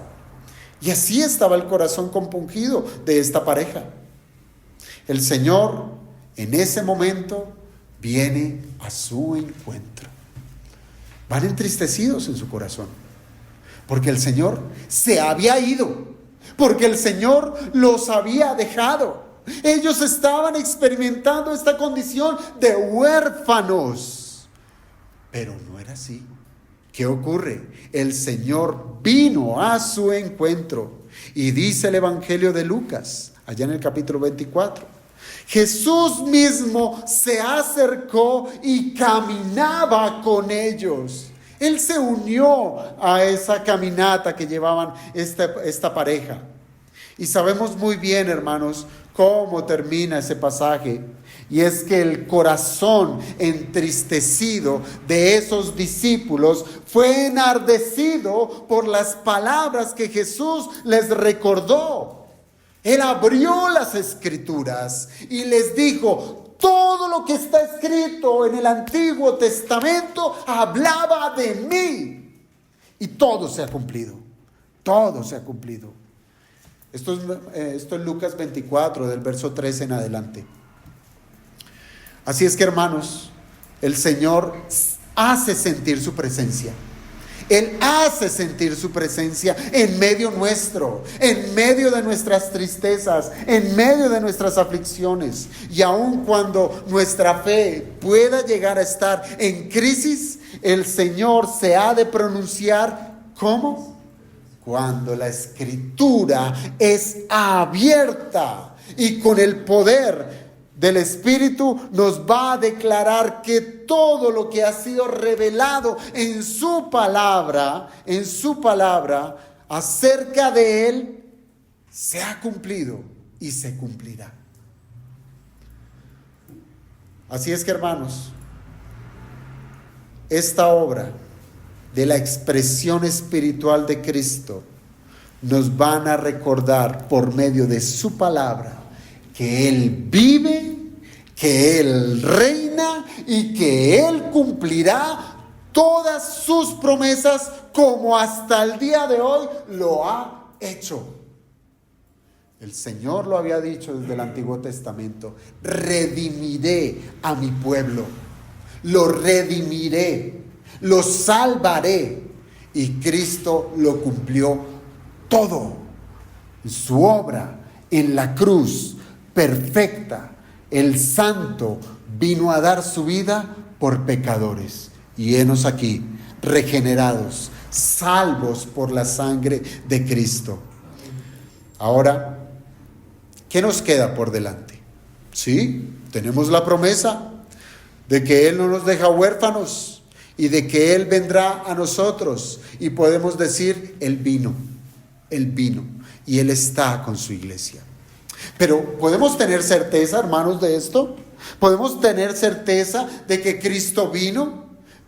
Y así estaba el corazón compungido de esta pareja. El Señor en ese momento viene a su encuentro. Van entristecidos en su corazón, porque el Señor se había ido, porque el Señor los había dejado. Ellos estaban experimentando esta condición de huérfanos, pero no era así. ¿Qué ocurre? El Señor vino a su encuentro, y dice el Evangelio de Lucas, allá en el capítulo 24, Jesús mismo se acercó y caminaba con ellos. Él se unió a esa caminata que llevaban esta pareja. Y sabemos muy bien, hermanos, cómo termina ese pasaje. Y es que el corazón entristecido de esos discípulos fue enardecido por las palabras que Jesús les recordó. Él abrió las Escrituras y les dijo: todo lo que está escrito en el Antiguo Testamento hablaba de mí. Y todo se ha cumplido. Todo se ha cumplido. Esto es Lucas 24, del verso 13 en adelante. Así es que, hermanos, el Señor hace sentir su presencia. Él hace sentir su presencia en medio nuestro, en medio de nuestras tristezas, en medio de nuestras aflicciones. Y aun cuando nuestra fe pueda llegar a estar en crisis, el Señor se ha de pronunciar, ¿cómo? Cuando la Escritura es abierta y con el poder del Espíritu nos va a declarar que todo lo que ha sido revelado en su palabra acerca de Él, se ha cumplido y se cumplirá. Así es que, hermanos, esta obra de la expresión espiritual de Cristo nos van a recordar por medio de su palabra que Él vive, que Él reina y que Él cumplirá todas sus promesas como hasta el día de hoy lo ha hecho. El Señor lo había dicho desde el Antiguo Testamento: redimiré a mi pueblo, lo redimiré, lo salvaré. Y Cristo lo cumplió todo. Su obra en la cruz perfecta, el Santo vino a dar su vida por pecadores. Y henos aquí, regenerados, salvos por la sangre de Cristo. Ahora, ¿qué nos queda por delante? Sí, tenemos la promesa de que Él no nos deja huérfanos y de que Él vendrá a nosotros. Y podemos decir: Él vino y Él está con su iglesia. Pero ¿podemos tener certeza, hermanos, de esto? ¿Podemos tener certeza de que Cristo vino?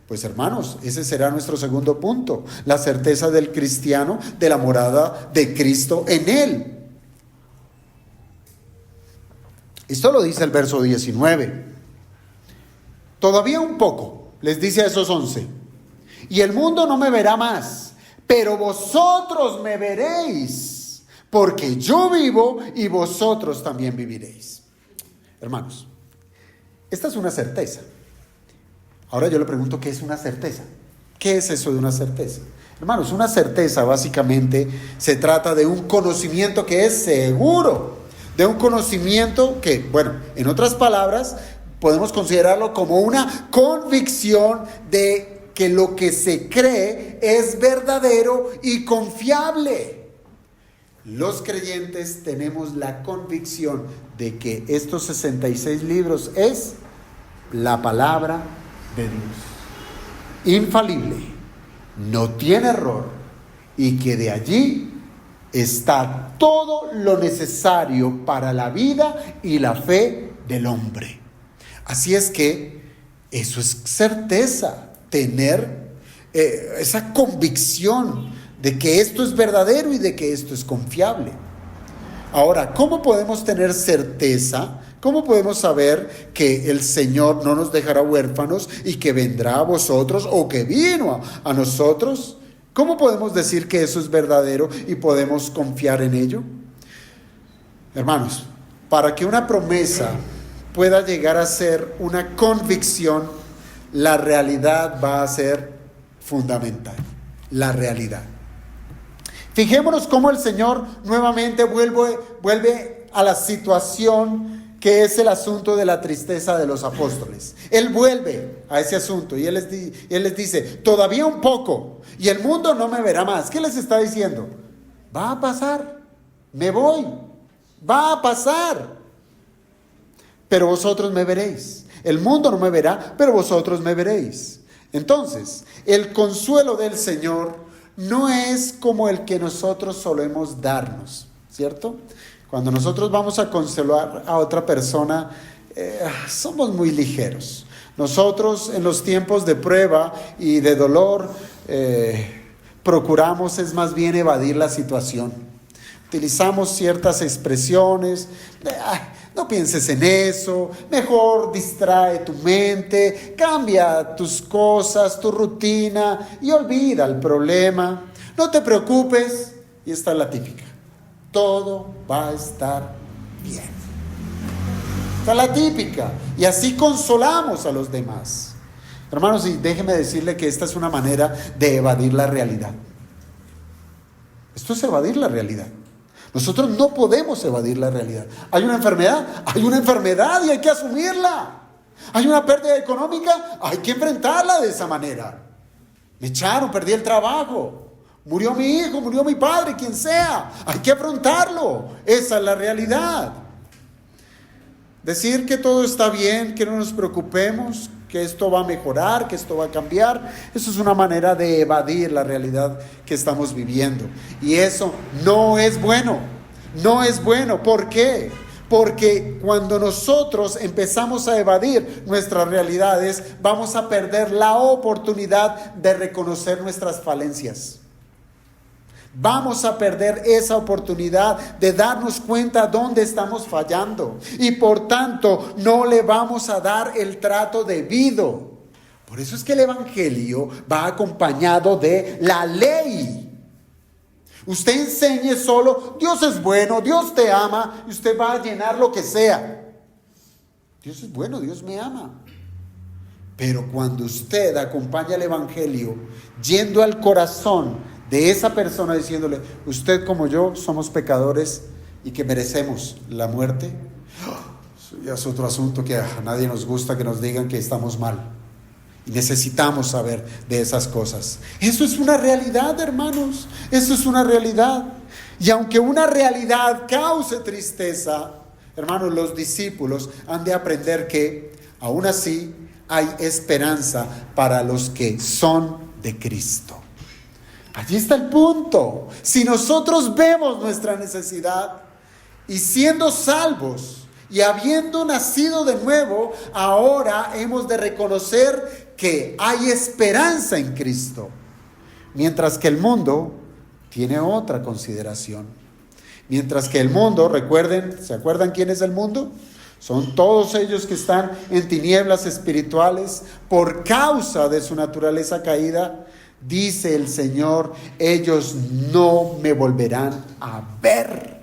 Pues, hermanos, ese será nuestro segundo punto: la certeza del cristiano de la morada de Cristo en él. Esto lo dice el verso 19. Todavía un poco, les dice a esos 11, y el mundo no me verá más, pero vosotros me veréis, porque yo vivo y vosotros también viviréis. Hermanos, esta es una certeza. Ahora yo le pregunto, ¿qué es una certeza? ¿Qué es eso de una certeza? Hermanos, una certeza básicamente se trata de un conocimiento que es seguro, de un conocimiento que, bueno, en otras palabras, podemos considerarlo como una convicción de que lo que se cree es verdadero y confiable. Los creyentes tenemos la convicción de que estos 66 libros es la palabra de Dios, infalible, no tiene error, y que de allí está todo lo necesario para la vida y la fe del hombre. Así es que eso es certeza, tener esa convicción de que esto es verdadero y de que esto es confiable. Ahora, ¿cómo podemos tener certeza? ¿Cómo podemos saber que el Señor no nos dejará huérfanos y que vendrá a vosotros o que vino a nosotros? ¿Cómo podemos decir que eso es verdadero y podemos confiar en ello? Hermanos, para que una promesa pueda llegar a ser una convicción, la realidad va a ser fundamental. La realidad. Fijémonos cómo el Señor nuevamente vuelve a la situación que es el asunto de la tristeza de los apóstoles. Él vuelve a ese asunto y Él les dice: todavía un poco y el mundo no me verá más. ¿Qué les está diciendo? Va a pasar, me voy, va a pasar, pero vosotros me veréis. El mundo no me verá, pero vosotros me veréis. Entonces, el consuelo del Señor no es como el que nosotros solemos darnos, ¿cierto? Cuando nosotros vamos a consolar a otra persona, somos muy ligeros. Nosotros en los tiempos de prueba y de dolor, procuramos es más bien evadir la situación. Utilizamos ciertas expresiones, no pienses en eso, mejor distrae tu mente, cambia tus cosas, tu rutina y olvida el problema. No te preocupes, y esta es la típica: todo va a estar bien. Esta es la típica, y así consolamos a los demás. Hermanos, y déjeme decirle que esta es una manera de evadir la realidad. Esto es evadir la realidad. Nosotros no podemos evadir la realidad. Hay una enfermedad y hay que asumirla. Hay una pérdida económica, hay que enfrentarla de esa manera. Me echaron, perdí el trabajo, murió mi hijo, murió mi padre, quien sea. Hay que afrontarlo. Esa es la realidad. Decir que todo está bien, que no nos preocupemos, que esto va a mejorar, que esto va a cambiar, eso es una manera de evadir la realidad que estamos viviendo. Y eso no es bueno, no es bueno. ¿Por qué? Porque cuando nosotros empezamos a evadir nuestras realidades, vamos a perder la oportunidad de reconocer nuestras falencias. Vamos a perder esa oportunidad de darnos cuenta dónde estamos fallando. Y por tanto, no le vamos a dar el trato debido. Por eso es que el Evangelio va acompañado de la ley. Usted enseñe solo, Dios es bueno, Dios te ama, y usted va a llenar lo que sea. Dios es bueno, Dios me ama. Pero cuando usted acompaña el Evangelio, yendo al corazón de esa persona, diciéndole: usted como yo somos pecadores y que merecemos la muerte, eso ya es otro asunto que a nadie nos gusta que nos digan que estamos mal. Y necesitamos saber de esas cosas. Eso es una realidad, hermanos. Eso es una realidad. Y aunque una realidad cause tristeza, hermanos, los discípulos han de aprender que aún así hay esperanza para los que son de Cristo. Allí está el punto. Si nosotros vemos nuestra necesidad y siendo salvos y habiendo nacido de nuevo, ahora hemos de reconocer que hay esperanza en Cristo. Mientras que el mundo tiene otra consideración. Mientras que el mundo, recuerden, ¿se acuerdan quién es el mundo? Son todos ellos que están en tinieblas espirituales por causa de su naturaleza caída. Dice el Señor: ellos no me volverán a ver.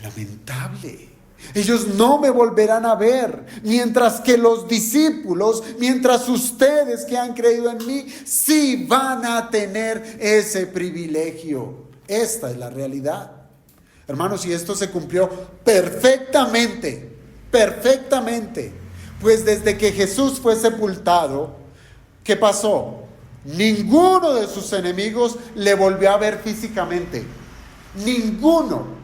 Lamentable. Ellos no me volverán a ver. Mientras que los discípulos, mientras ustedes que han creído en mí, sí van a tener ese privilegio. Esta es la realidad. Hermanos, y esto se cumplió perfectamente. Pues desde que Jesús fue sepultado, ¿qué pasó? Ninguno de sus enemigos le volvió a ver físicamente. Ninguno.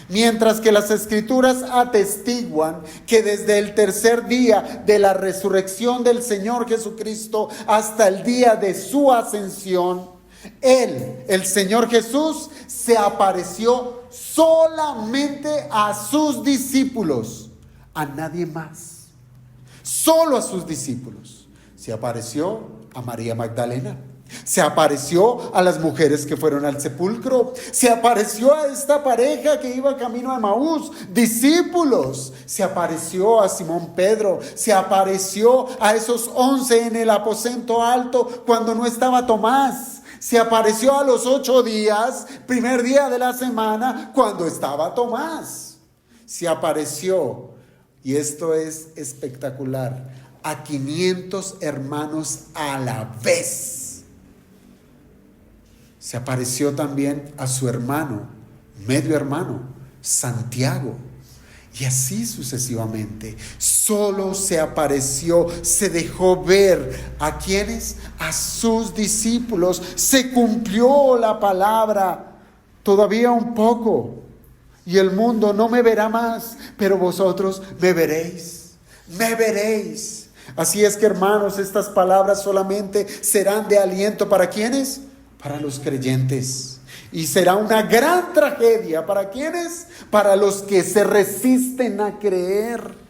Mientras que las Escrituras atestiguan que desde el tercer día de la resurrección del Señor Jesucristo hasta el día de su ascensión, Él, el Señor Jesús, se apareció solamente a sus discípulos, a nadie más. Solo a sus discípulos. Se apareció a María Magdalena. Se apareció a las mujeres que fueron al sepulcro. Se apareció a esta pareja que iba camino a Emaús, discípulos. Se apareció a Simón Pedro. Se apareció a esos 11 en el aposento alto cuando no estaba Tomás. Se apareció a los 8 días, primer día de la semana, cuando estaba Tomás. Se apareció, y esto es espectacular, a 500 hermanos a la vez. Se apareció también a su hermano, medio hermano, Santiago. Y así sucesivamente. Solo se apareció, se dejó ver. ¿A quiénes? A sus discípulos. Se cumplió la palabra. Todavía un poco. Y el mundo no me verá más, pero vosotros me veréis. Me veréis. Así es que, hermanos, estas palabras solamente serán de aliento. ¿Para quiénes? Para los creyentes. Y será una gran tragedia. ¿Para quiénes? Para los que se resisten a creer.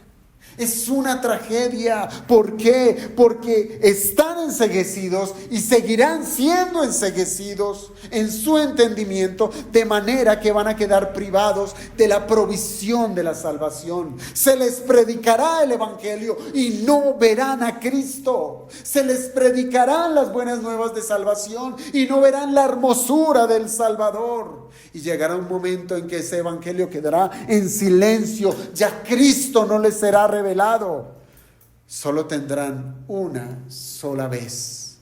Es una tragedia. ¿Por qué? Porque están enceguecidos y seguirán siendo enceguecidos en su entendimiento, de manera que van a quedar privados de la provisión de la salvación. Se les predicará el evangelio y no verán a Cristo. Se les predicarán las buenas nuevas de salvación y no verán la hermosura del Salvador. Y llegará un momento en que ese evangelio quedará en silencio. Ya Cristo no les será revelado. Solo tendrán una sola vez,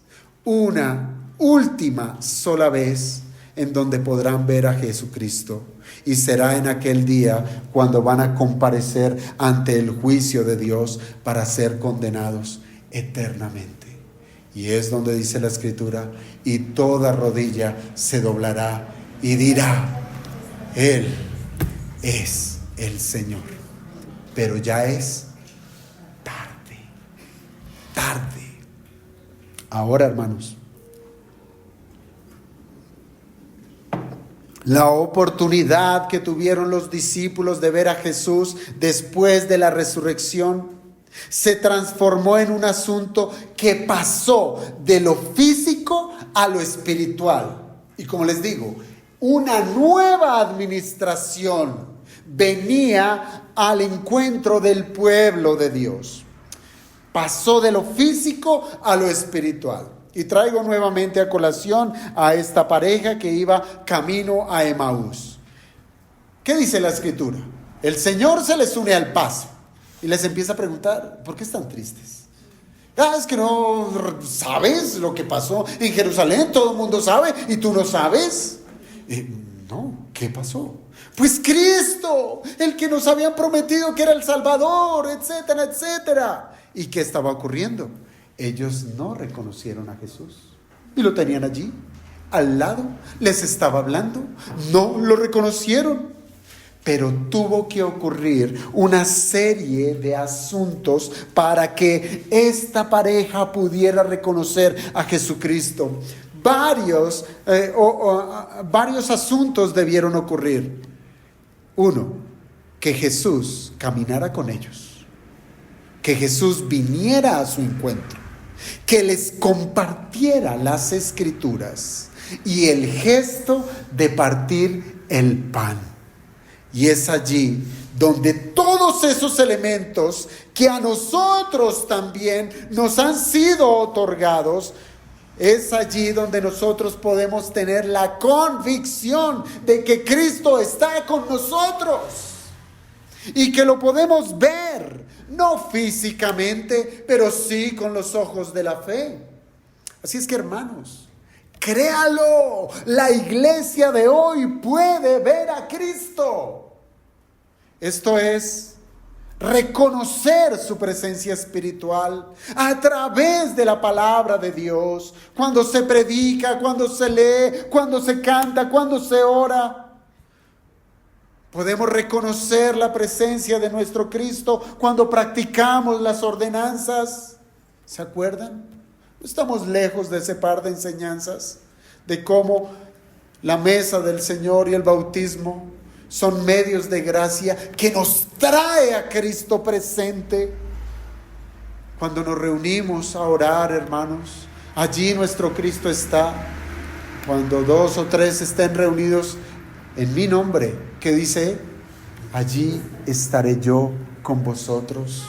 una última sola vez, en donde podrán ver a Jesucristo. Y será en aquel día cuando van a comparecer ante el juicio de Dios para ser condenados eternamente. Y es donde dice la Escritura: y toda rodilla se doblará y dirá: Él es el Señor. Pero ya es tarde. Ahora, hermanos, la oportunidad que tuvieron los discípulos de ver a Jesús después de la resurrección se transformó en un asunto que pasó de lo físico a lo espiritual. Y como les digo, una nueva administración venía al encuentro del pueblo de Dios. Pasó de lo físico a lo espiritual. Y traigo nuevamente a colación a esta pareja que iba camino a Emaús. ¿Qué dice la Escritura? El Señor se les une al paso y les empieza a preguntar: ¿por qué están tristes? Es que no sabes lo que pasó en Jerusalén. Todo el mundo sabe y tú no sabes. No, ¿qué pasó? Pues Cristo, el que nos habían prometido que era el Salvador, etcétera, etcétera. ¿Y qué estaba ocurriendo? Ellos no reconocieron a Jesús y lo tenían allí, al lado, les estaba hablando, no lo reconocieron. Pero tuvo que ocurrir una serie de asuntos para que esta pareja pudiera reconocer a Jesucristo. Varios asuntos debieron ocurrir. Uno, que Jesús caminara con ellos, que Jesús viniera a su encuentro, que les compartiera las Escrituras y el gesto de partir el pan. Y es allí donde todos esos elementos que a nosotros también nos han sido otorgados, es allí donde nosotros podemos tener la convicción de que Cristo está con nosotros y que lo podemos ver, no físicamente, pero sí con los ojos de la fe. Así es que, hermanos, créalo, la iglesia de hoy puede ver a Cristo. Esto es reconocer su presencia espiritual a través de la palabra de Dios, cuando se predica, cuando se lee, cuando se canta, cuando se ora. Podemos reconocer la presencia de nuestro Cristo cuando practicamos las ordenanzas. ¿Se acuerdan? No estamos lejos de ese par de enseñanzas de cómo la mesa del Señor y el bautismo son medios de gracia que nos trae a Cristo presente. Cuando nos reunimos a orar, hermanos, allí nuestro Cristo está. Cuando 2 o 3 estén reunidos en mi nombre, ¿qué dice? Allí estaré yo con vosotros.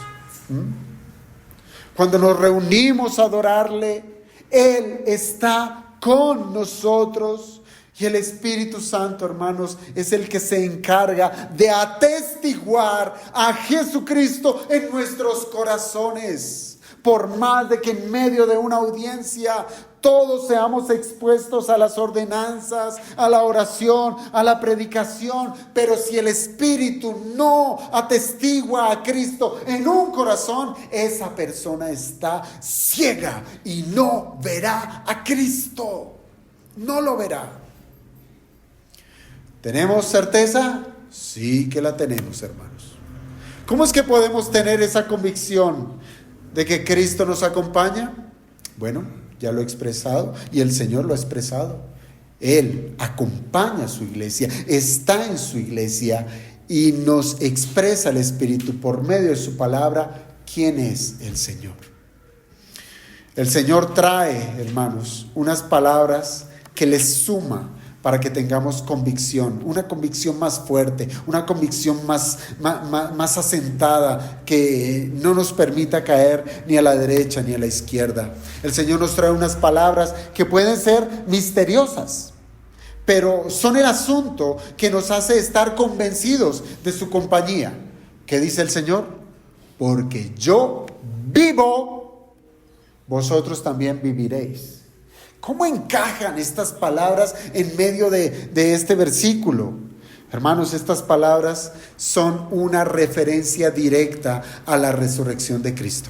Cuando nos reunimos a adorarle, Él está con nosotros. Y el Espíritu Santo, hermanos, es el que se encarga de atestiguar a Jesucristo en nuestros corazones. Por más de que en medio de una audiencia todos seamos expuestos a las ordenanzas, a la oración, a la predicación, pero si el Espíritu no atestigua a Cristo en un corazón, esa persona está ciega y no verá a Cristo. No lo verá. ¿Tenemos certeza? Sí que la tenemos, hermanos. ¿Cómo es que podemos tener esa convicción de que Cristo nos acompaña? Bueno, ya lo he expresado y el Señor lo ha expresado. Él acompaña a su iglesia, está en su iglesia y nos expresa el Espíritu por medio de su palabra quién es el Señor. El Señor trae, hermanos, unas palabras que les suma para que tengamos convicción, una convicción más fuerte, una convicción más asentada, que no nos permita caer ni a la derecha ni a la izquierda. El Señor nos trae unas palabras que pueden ser misteriosas, pero son el asunto que nos hace estar convencidos de su compañía. ¿Qué dice el Señor? Porque yo vivo, vosotros también viviréis. ¿Cómo encajan estas palabras en medio de este versículo? Hermanos, estas palabras son una referencia directa a la resurrección de Cristo.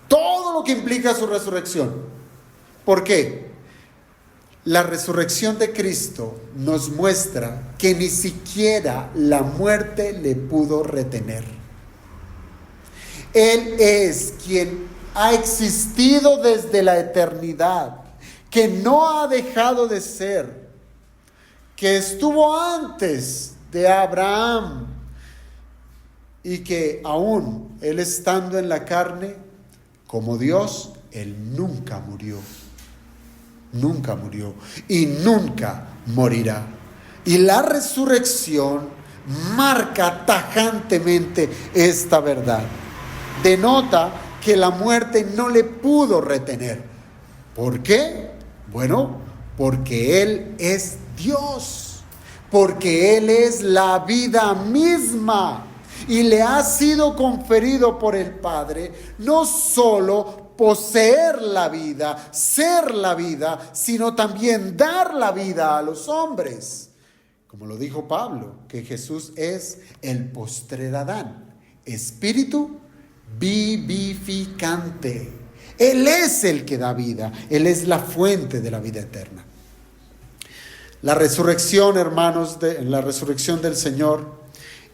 Todo lo que implica su resurrección. ¿Por qué? La resurrección de Cristo nos muestra que ni siquiera la muerte le pudo retener. Él es quien ha existido desde la eternidad, que no ha dejado de ser, que estuvo antes de Abraham y que aún Él estando en la carne, como Dios, Él nunca murió y nunca morirá. Y la resurrección marca tajantemente esta verdad. Denota que la muerte no le pudo retener. ¿Por qué? Bueno, porque Él es Dios, porque Él es la vida misma y le ha sido conferido por el Padre no solo poseer la vida, ser la vida, sino también dar la vida a los hombres. Como lo dijo Pablo, que Jesús es el postrer Adán, espíritu vivificante. Él es el que da vida, Él es la fuente de la vida eterna. La resurrección, hermanos, la resurrección del Señor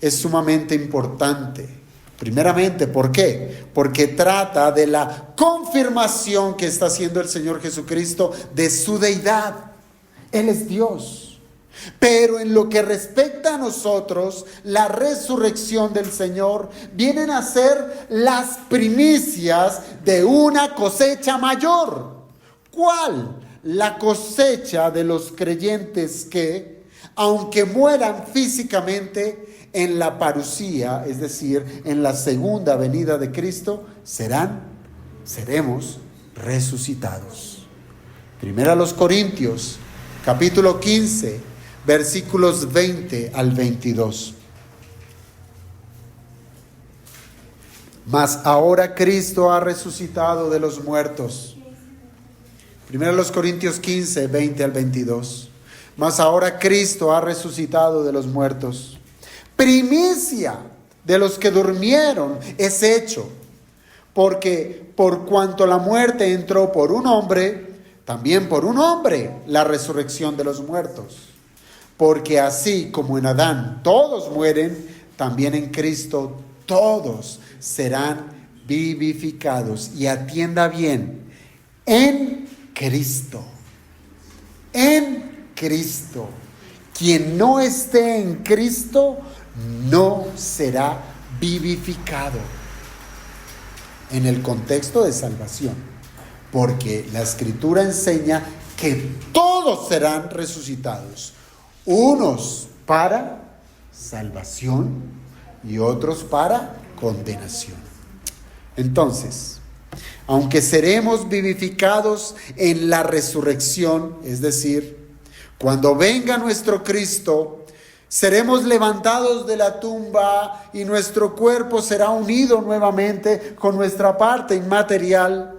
es sumamente importante. Primeramente, ¿por qué? Porque trata de la confirmación que está haciendo el Señor Jesucristo de su deidad. Él es Dios. Pero en lo que respecta a nosotros, la resurrección del Señor vienen a ser las primicias de una cosecha mayor. ¿Cuál? La cosecha de los creyentes que, aunque mueran físicamente en la parusía, es decir, en la segunda venida de Cristo, seremos resucitados. Primera a los Corintios, capítulo 15, versículos 20 al 22. Mas ahora Cristo ha resucitado de los muertos. Primero los Corintios 15, 20 al 22. Mas ahora Cristo ha resucitado de los muertos. Primicia de los que durmieron es hecho. Porque por cuanto la muerte entró por un hombre, también por un hombre la resurrección de los muertos. Porque así como en Adán todos mueren, también en Cristo todos serán vivificados. Y atienda bien, en Cristo. En Cristo. Quien no esté en Cristo no será vivificado. En el contexto de salvación. Porque la Escritura enseña que todos serán resucitados. Unos para salvación y otros para condenación. Entonces, aunque seremos vivificados en la resurrección, es decir, cuando venga nuestro Cristo, seremos levantados de la tumba y nuestro cuerpo será unido nuevamente con nuestra parte inmaterial.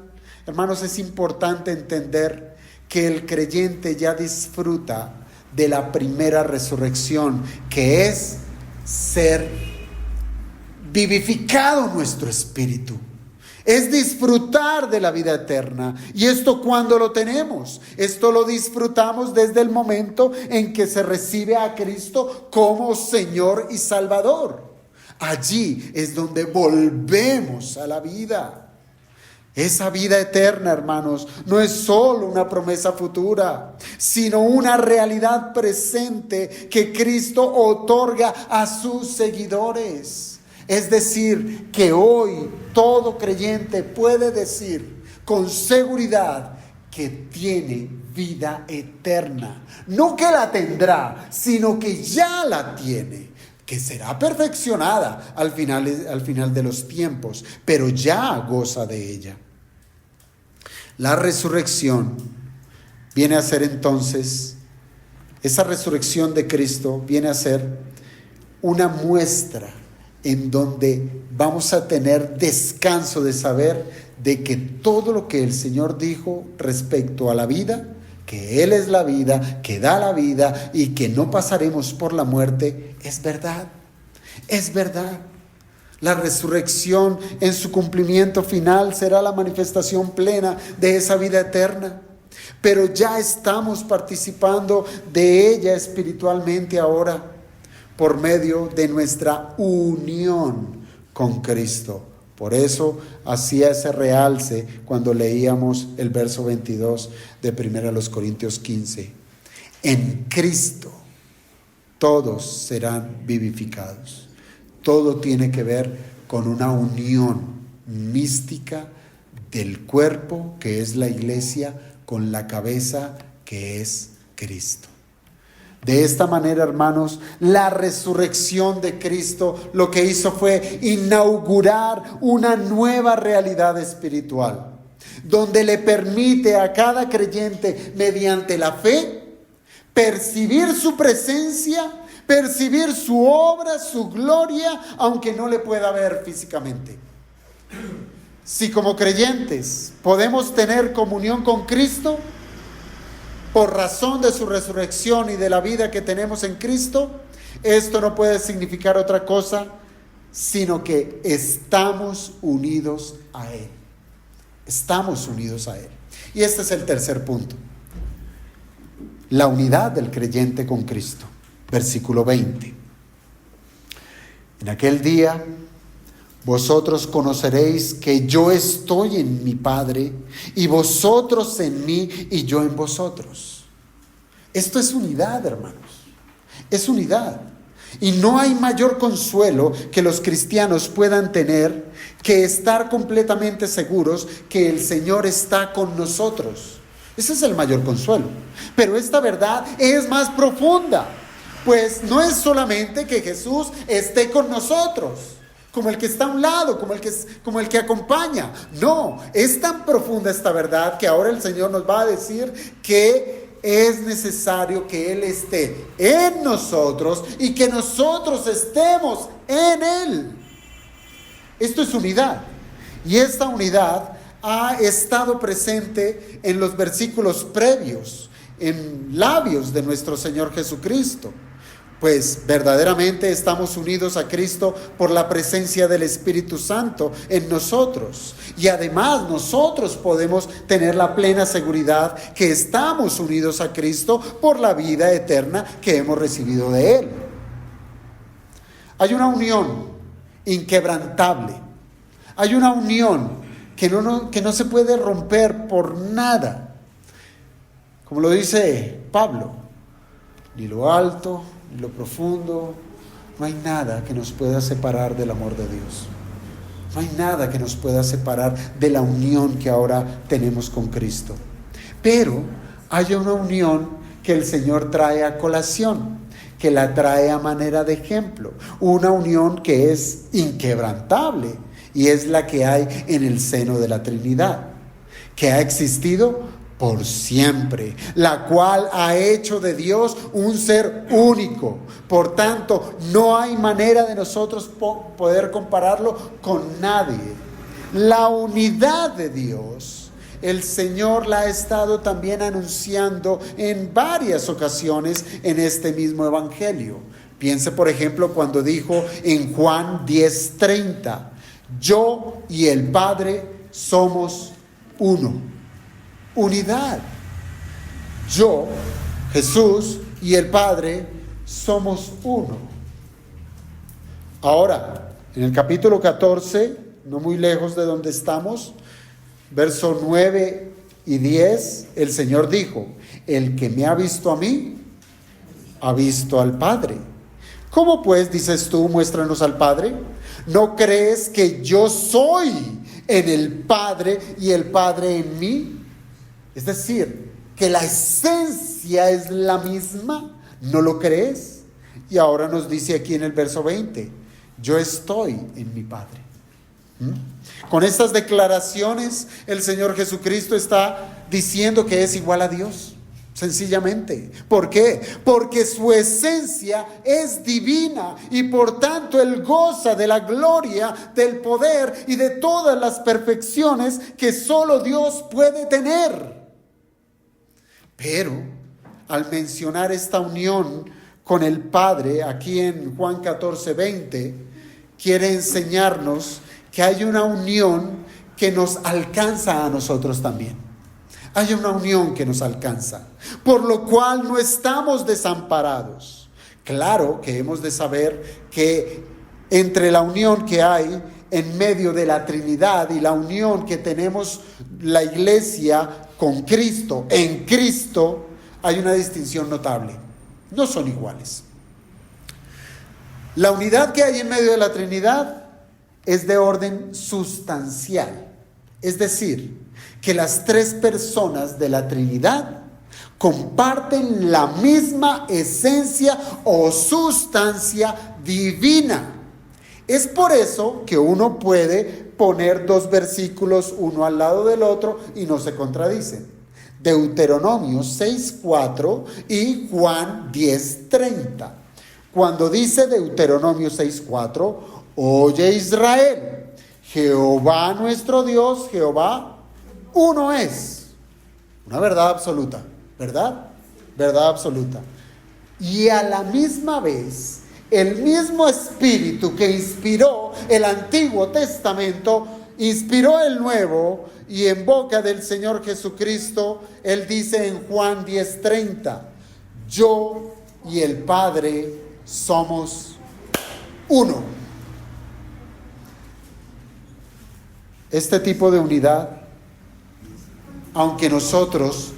Hermanos, es importante entender que el creyente ya disfruta de la primera resurrección, que es ser vivificado nuestro espíritu. Es disfrutar de la vida eterna. ¿Y esto cuándo lo tenemos? Esto lo disfrutamos desde el momento en que se recibe a Cristo como Señor y Salvador. Allí es donde volvemos a la vida. Esa vida eterna, hermanos, no es solo una promesa futura, sino una realidad presente que Cristo otorga a sus seguidores. Es decir, que hoy todo creyente puede decir con seguridad que tiene vida eterna. No que la tendrá, sino que ya la tiene, que será perfeccionada al final de los tiempos, pero ya goza de ella. La resurrección viene a ser entonces, esa resurrección de Cristo viene a ser una muestra en donde vamos a tener descanso de saber de que todo lo que el Señor dijo respecto a la vida, que Él es la vida, que da la vida y que no pasaremos por la muerte, es verdad, es verdad. La resurrección en su cumplimiento final será la manifestación plena de esa vida eterna. Pero ya estamos participando de ella espiritualmente ahora por medio de nuestra unión con Cristo. Por eso hacía ese realce cuando leíamos el verso 22 de 1 Corintios 15. En Cristo todos serán vivificados. Todo tiene que ver con una unión mística del cuerpo, que es la iglesia, con la cabeza, que es Cristo. De esta manera, hermanos, la resurrección de Cristo lo que hizo fue inaugurar una nueva realidad espiritual, donde le permite a cada creyente, mediante la fe, percibir su presencia, percibir su obra, su gloria, aunque no le pueda ver físicamente. Si como creyentes podemos tener comunión con Cristo, por razón de su resurrección y de la vida que tenemos en Cristo, esto no puede significar otra cosa, sino que estamos unidos a Él. Estamos unidos a Él. Y este es el tercer punto. La unidad del creyente con Cristo. Versículo 20. En aquel día vosotros conoceréis que yo estoy en mi Padre, y vosotros en mí, y yo en vosotros. Esto es unidad, hermanos. Es unidad. Y no hay mayor consuelo que los cristianos puedan tener que estar completamente seguros que el Señor está con nosotros. Ese es el mayor consuelo. Pero esta verdad es más profunda. Pues no es solamente que Jesús esté con nosotros, como el que está a un lado, como el que acompaña. No, es tan profunda esta verdad que ahora el Señor nos va a decir que es necesario que Él esté en nosotros y que nosotros estemos en Él. Esto es unidad. Y esta unidad ha estado presente en los versículos previos, en labios de nuestro Señor Jesucristo. Pues verdaderamente estamos unidos a Cristo por la presencia del Espíritu Santo en nosotros. Y además nosotros podemos tener la plena seguridad que estamos unidos a Cristo por la vida eterna que hemos recibido de Él. Hay una unión inquebrantable. Hay una unión que no se puede romper por nada. Como lo dice Pablo, ni lo alto, ni lo profundo, no hay nada que nos pueda separar del amor de Dios. No hay nada que nos pueda separar de la unión que ahora tenemos con Cristo. Pero hay una unión que el Señor trae a colación, que la trae a manera de ejemplo. Una unión que es inquebrantable y es la que hay en el seno de la Trinidad, que ha existido por siempre, la cual ha hecho de Dios un ser único. Por tanto, no hay manera de nosotros poder compararlo con nadie. La unidad de Dios, el Señor la ha estado también anunciando en varias ocasiones en este mismo evangelio. Piense, por ejemplo, cuando dijo en Juan 10:30, yo y el Padre somos uno. Unidad. Yo, Jesús y el Padre somos uno. Ahora, en el capítulo 14, no muy lejos de donde estamos, verso 9 y 10, el Señor dijo: el que me ha visto a mí, ha visto al Padre. ¿Cómo pues, dices tú, muéstranos al Padre? ¿No crees que yo soy en el Padre y el Padre en mí? Es decir, que la esencia es la misma. ¿No lo crees? Y ahora nos dice aquí en el verso 20: yo estoy en mi Padre. Con estas declaraciones, el Señor Jesucristo está diciendo que es igual a Dios. Sencillamente. ¿Por qué? Porque su esencia es divina y por tanto Él goza de la gloria, del poder y de todas las perfecciones que solo Dios puede tener. Pero al mencionar esta unión con el Padre, aquí en Juan 14:20, quiere enseñarnos que hay una unión que nos alcanza a nosotros también. Hay una unión que nos alcanza, por lo cual no estamos desamparados. Claro que hemos de saber que entre la unión que hay en medio de la Trinidad y la unión que tenemos la iglesia con Cristo, en Cristo, hay una distinción notable. No son iguales. La unidad que hay en medio de la Trinidad es de orden sustancial, es decir, que las tres personas de la Trinidad comparten la misma esencia o sustancia divina. Es por eso que uno puede poner dos versículos uno al lado del otro y no se contradicen. Deuteronomio 6:4 y Juan 10:30. Cuando dice Deuteronomio 6:4, oye Israel, Jehová nuestro Dios, Jehová uno es. Una verdad absoluta, ¿verdad? Verdad absoluta. Y a la misma vez, el mismo Espíritu que inspiró el Antiguo Testamento, inspiró el Nuevo, y en boca del Señor Jesucristo, Él dice en Juan 10:30, yo y el Padre somos uno. Este tipo de unidad, aunque nosotros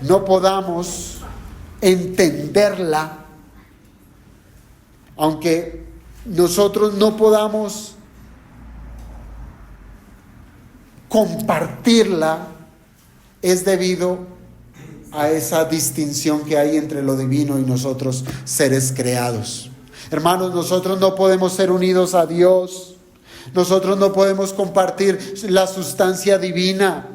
no podamos entenderla, aunque nosotros no podamos compartirla, es debido a esa distinción que hay entre lo divino y nosotros, seres creados. Hermanos, nosotros no podemos ser unidos a Dios. Nosotros no podemos compartir la sustancia divina.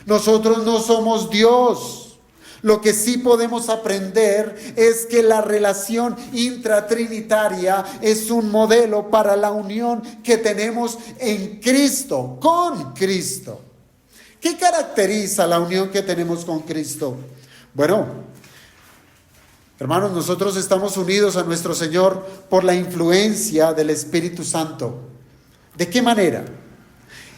Nosotros no somos Dios. Lo que sí podemos aprender es que la relación intratrinitaria es un modelo para la unión que tenemos en Cristo, con Cristo. ¿Qué caracteriza la unión que tenemos con Cristo? Bueno, hermanos, nosotros estamos unidos a nuestro Señor por la influencia del Espíritu Santo. ¿De qué manera?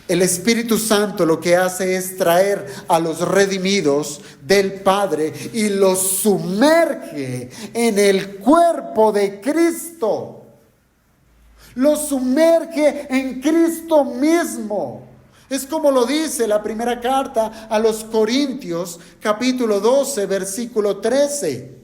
El Espíritu Santo lo que hace es traer a los redimidos del Padre y los sumerge en el cuerpo de Cristo. Los sumerge en Cristo mismo. Es como lo dice la primera carta a los Corintios, capítulo 12, versículo 13.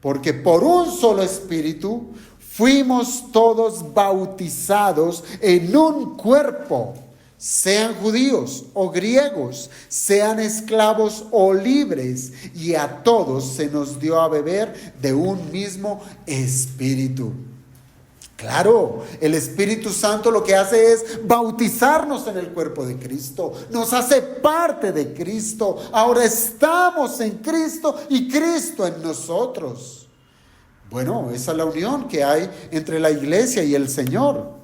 Porque por un solo Espíritu fuimos todos bautizados en un cuerpo, sean judíos o griegos, sean esclavos o libres, y a todos se nos dio a beber de un mismo Espíritu. Claro, el Espíritu Santo lo que hace es bautizarnos en el cuerpo de Cristo, nos hace parte de Cristo. Ahora estamos en Cristo y Cristo en nosotros. Bueno, esa es la unión que hay entre la iglesia y el Señor.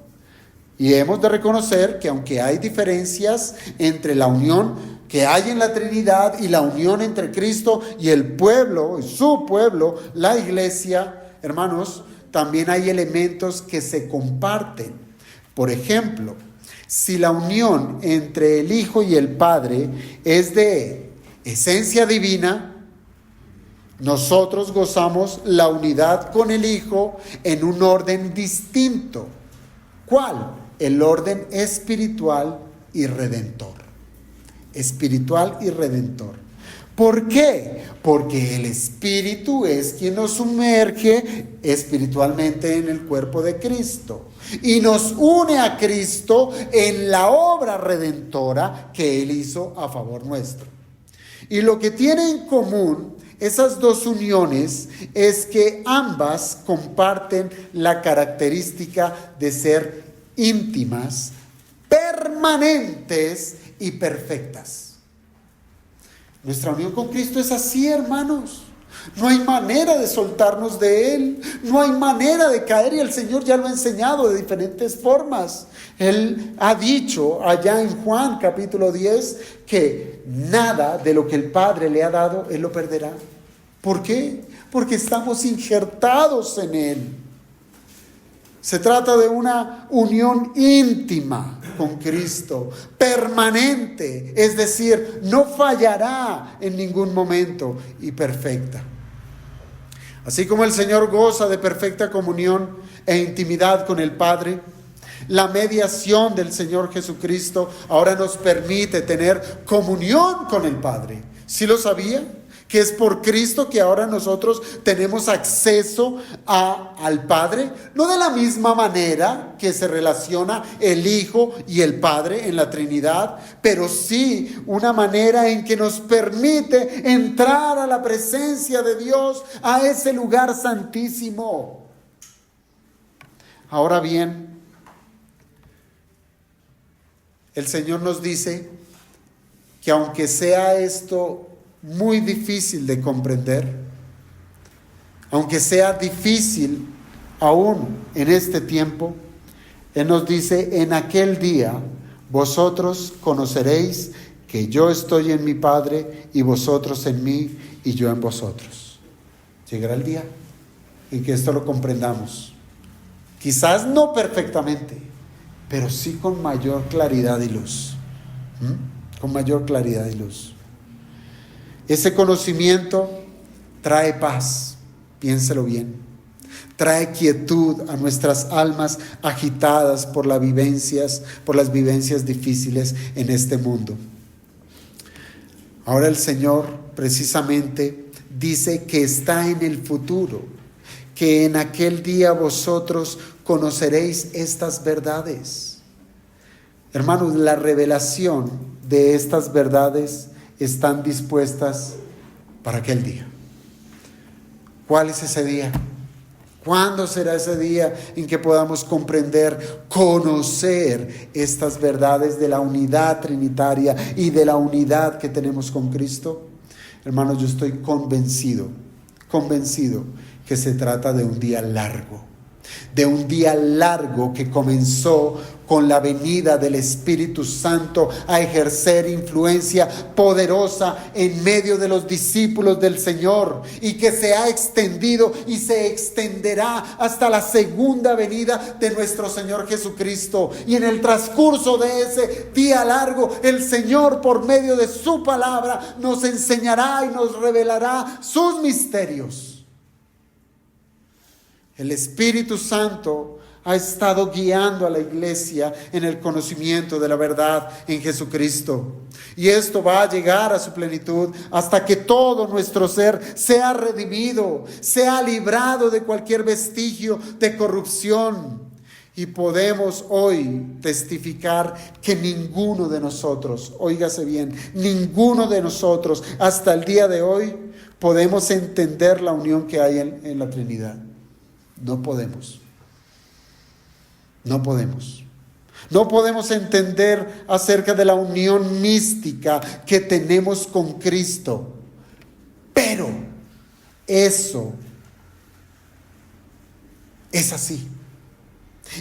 Y hemos de reconocer que aunque hay diferencias entre la unión que hay en la Trinidad y la unión entre Cristo y el pueblo, su pueblo, la iglesia, hermanos, también hay elementos que se comparten. Por ejemplo, si la unión entre el Hijo y el Padre es de esencia divina, nosotros gozamos la unidad con el Hijo en un orden distinto. ¿Cuál? El orden espiritual y redentor. espiritual y redentor. ¿Por qué? Porque el Espíritu es quien nos sumerge espiritualmente en el cuerpo de Cristo y nos une a Cristo en la obra redentora que Él hizo a favor nuestro. Y lo que tiene en común esas dos uniones es que ambas comparten la característica de ser íntimas, permanentes y perfectas. Nuestra unión con Cristo es así, hermanos. No hay manera de soltarnos de Él, no hay manera de caer, y el Señor ya lo ha enseñado de diferentes formas. Él ha dicho allá en Juan capítulo 10 que nada de lo que el Padre le ha dado, Él lo perderá. ¿Por qué? Porque estamos injertados en Él. Se trata de una unión íntima con Cristo, permanente, es decir, no fallará en ningún momento, y perfecta. Así como el Señor goza de perfecta comunión e intimidad con el Padre, la mediación del Señor Jesucristo ahora nos permite tener comunión con el Padre. ¿Sí lo sabía? Que es por Cristo que ahora nosotros tenemos acceso al Padre, no de la misma manera que se relaciona el Hijo y el Padre en la Trinidad, pero sí una manera en que nos permite entrar a la presencia de Dios, a ese lugar santísimo. Ahora bien, el Señor nos dice que aunque sea esto muy difícil de comprender, aunque sea difícil aún en este tiempo, Él nos dice: en aquel día vosotros conoceréis que yo estoy en mi Padre y vosotros en mí y yo en vosotros. Llegará el día en que esto lo comprendamos, quizás no perfectamente, pero sí con mayor claridad y luz. Con mayor claridad y luz. Ese conocimiento trae paz, piénselo bien. Trae quietud a nuestras almas agitadas por las vivencias difíciles en este mundo. Ahora el Señor precisamente dice que está en el futuro, que en aquel día vosotros conoceréis estas verdades. Hermanos, la revelación de estas verdades están dispuestas para aquel día. ¿Cuál es ese día? ¿Cuándo será ese día en que podamos comprender, conocer estas verdades de la unidad trinitaria y de la unidad que tenemos con Cristo? Hermanos, yo estoy convencido que se trata de un día largo. De un día largo que comenzó con la venida del Espíritu Santo a ejercer influencia poderosa en medio de los discípulos del Señor, y que se ha extendido y se extenderá hasta la segunda venida de nuestro Señor Jesucristo. Y en el transcurso de ese día largo, el Señor, por medio de su palabra, nos enseñará y nos revelará sus misterios. El Espíritu Santo ha estado guiando a la iglesia en el conocimiento de la verdad en Jesucristo. Y esto va a llegar a su plenitud hasta que todo nuestro ser sea redimido, sea librado de cualquier vestigio de corrupción. Y podemos hoy testificar que ninguno de nosotros, óigase bien, ninguno de nosotros hasta el día de hoy podemos entender la unión que hay en la Trinidad. No podemos. No podemos. No podemos entender acerca de la unión mística que tenemos con Cristo. Pero eso es así.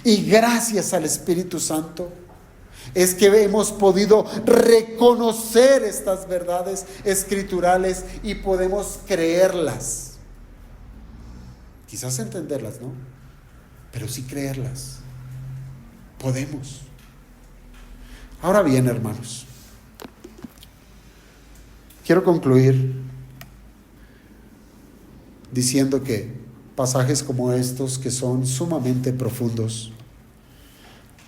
Y gracias al Espíritu Santo es que hemos podido reconocer estas verdades escriturales y podemos creerlas. Quizás entenderlas, ¿no? Pero sí creerlas. Podemos. Ahora bien, hermanos, quiero concluir diciendo que pasajes como estos, que son sumamente profundos,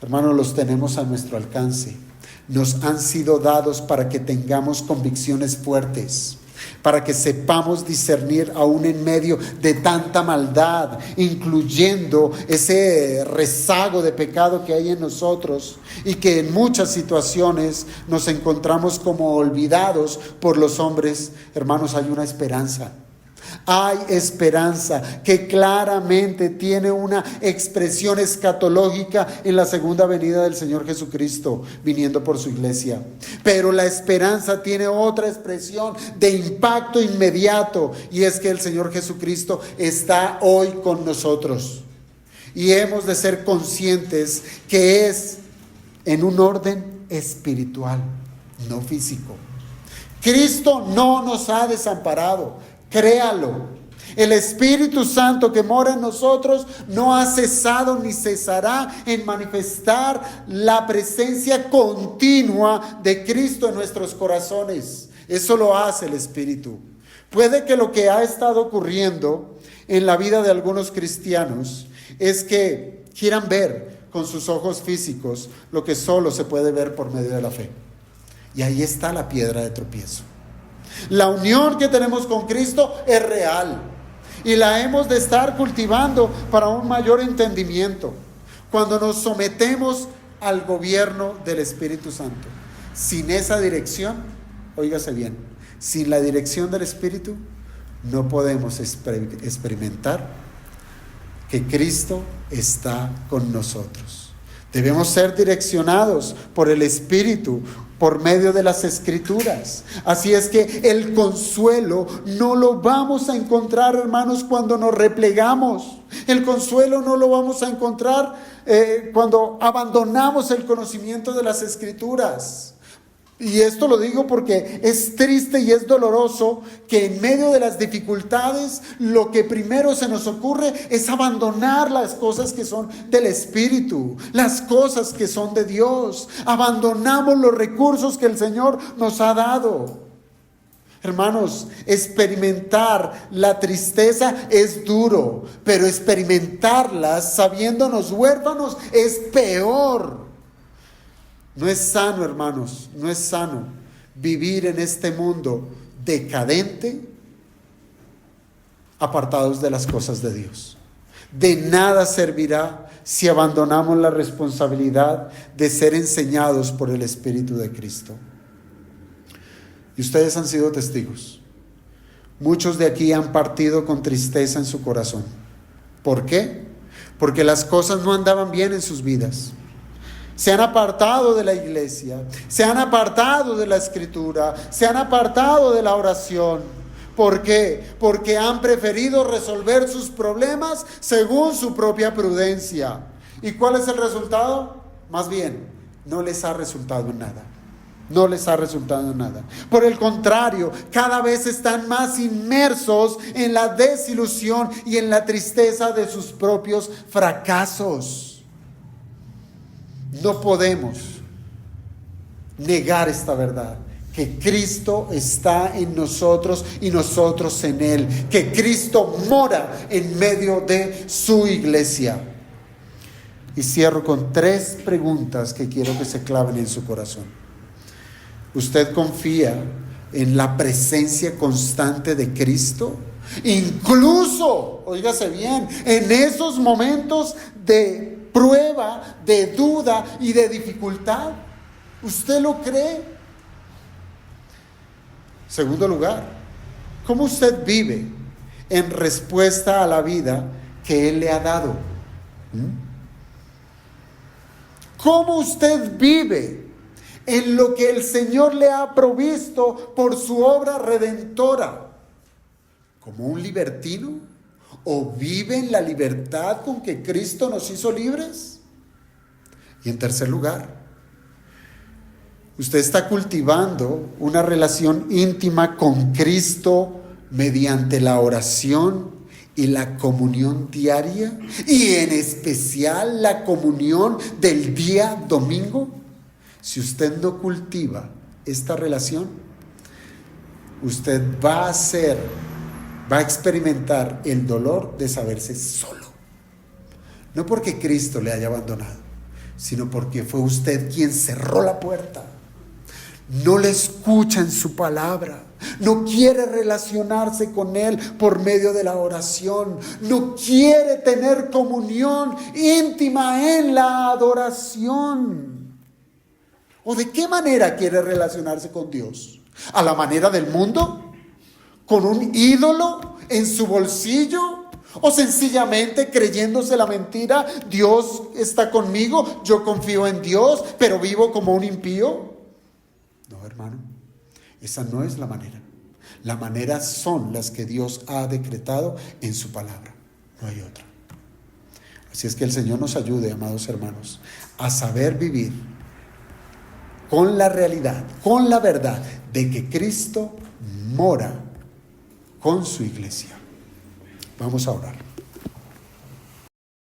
hermanos, los tenemos a nuestro alcance. nos han sido dados para que tengamos convicciones fuertes, para que sepamos discernir aún en medio de tanta maldad, incluyendo ese rezago de pecado que hay en nosotros y que en muchas situaciones nos encontramos como olvidados por los hombres. Hermanos, hay una esperanza. Hay esperanza que claramente tiene una expresión escatológica en la segunda venida del Señor Jesucristo viniendo por su iglesia. Pero la esperanza tiene otra expresión de impacto inmediato, y es que el Señor Jesucristo está hoy con nosotros. Y hemos de ser conscientes que es en un orden espiritual, no físico. Cristo no nos ha desamparado. Créalo. El Espíritu Santo que mora en nosotros no ha cesado ni cesará en manifestar la presencia continua de Cristo en nuestros corazones. Eso lo hace el Espíritu. Puede que lo que ha estado ocurriendo en la vida de algunos cristianos es que quieran ver con sus ojos físicos lo que solo se puede ver por medio de la fe. Y ahí está la piedra de tropiezo. La unión que tenemos con Cristo es real y la hemos de estar cultivando para un mayor entendimiento cuando nos sometemos al gobierno del Espíritu Santo. Sin esa dirección, óigase bien, sin la dirección del Espíritu no podemos experimentar que Cristo está con nosotros. Debemos ser direccionados por el Espíritu, por medio de las Escrituras. Así es que el consuelo no lo vamos a encontrar, hermanos, cuando nos replegamos. El consuelo no lo vamos a encontrar cuando abandonamos el conocimiento de las Escrituras. Y esto lo digo porque es triste y es doloroso que en medio de las dificultades lo que primero se nos ocurre es abandonar las cosas que son del Espíritu, las cosas que son de Dios. Abandonamos los recursos que el Señor nos ha dado. Hermanos, experimentar la tristeza es duro, pero experimentarla sabiéndonos huérfanos es peor. No es sano, hermanos, no es sano vivir en este mundo decadente, apartados de las cosas de Dios. De nada servirá si abandonamos la responsabilidad de ser enseñados por el Espíritu de Cristo. Y ustedes han sido testigos. Muchos de aquí han partido con tristeza en su corazón. ¿Por qué? Porque las cosas no andaban bien en sus vidas. Se han apartado de la iglesia, se han apartado de la Escritura, se han apartado de la oración. ¿Por qué? Porque han preferido resolver sus problemas según su propia prudencia. ¿Y cuál es el resultado? Más bien, no les ha resultado en nada. No les ha resultado en nada. Por el contrario, cada vez están más inmersos en la desilusión y en la tristeza de sus propios fracasos. No podemos negar esta verdad, que Cristo está en nosotros y nosotros en Él, que Cristo mora en medio de su iglesia. Y cierro con 3 preguntas que quiero que se claven en su corazón. ¿Usted confía en la presencia constante de Cristo? Incluso, óigase bien, en esos momentos de prueba, de duda y de dificultad. ¿Usted lo cree? Segundo lugar, ¿cómo usted vive en respuesta a la vida que Él le ha dado? ¿Cómo usted vive en lo que el Señor le ha provisto por su obra redentora? ¿Como un libertino? ¿O vive en la libertad con que Cristo nos hizo libres? Y en tercer lugar, usted está cultivando una relación íntima con Cristo mediante la oración y la comunión diaria, y en especial la comunión del día domingo. Si usted no cultiva esta relación, usted va a experimentar el dolor de saberse solo. No porque Cristo le haya abandonado, sino porque fue usted quien cerró la puerta. No le escucha en su palabra, no quiere relacionarse con Él por medio de la oración, no quiere tener comunión íntima en la adoración. ¿O de qué manera quiere relacionarse con Dios? ¿A la manera del mundo? ¿Con un ídolo en su bolsillo? ¿O sencillamente creyéndose la mentira? Dios está conmigo, yo confío en Dios, pero vivo como un impío. No, hermano, esa no es la manera. La manera son las que Dios ha decretado en su palabra, no hay otra. Así es que el Señor nos ayude, amados hermanos, a saber vivir con la realidad, con la verdad de que Cristo mora con su iglesia. Vamos a orar.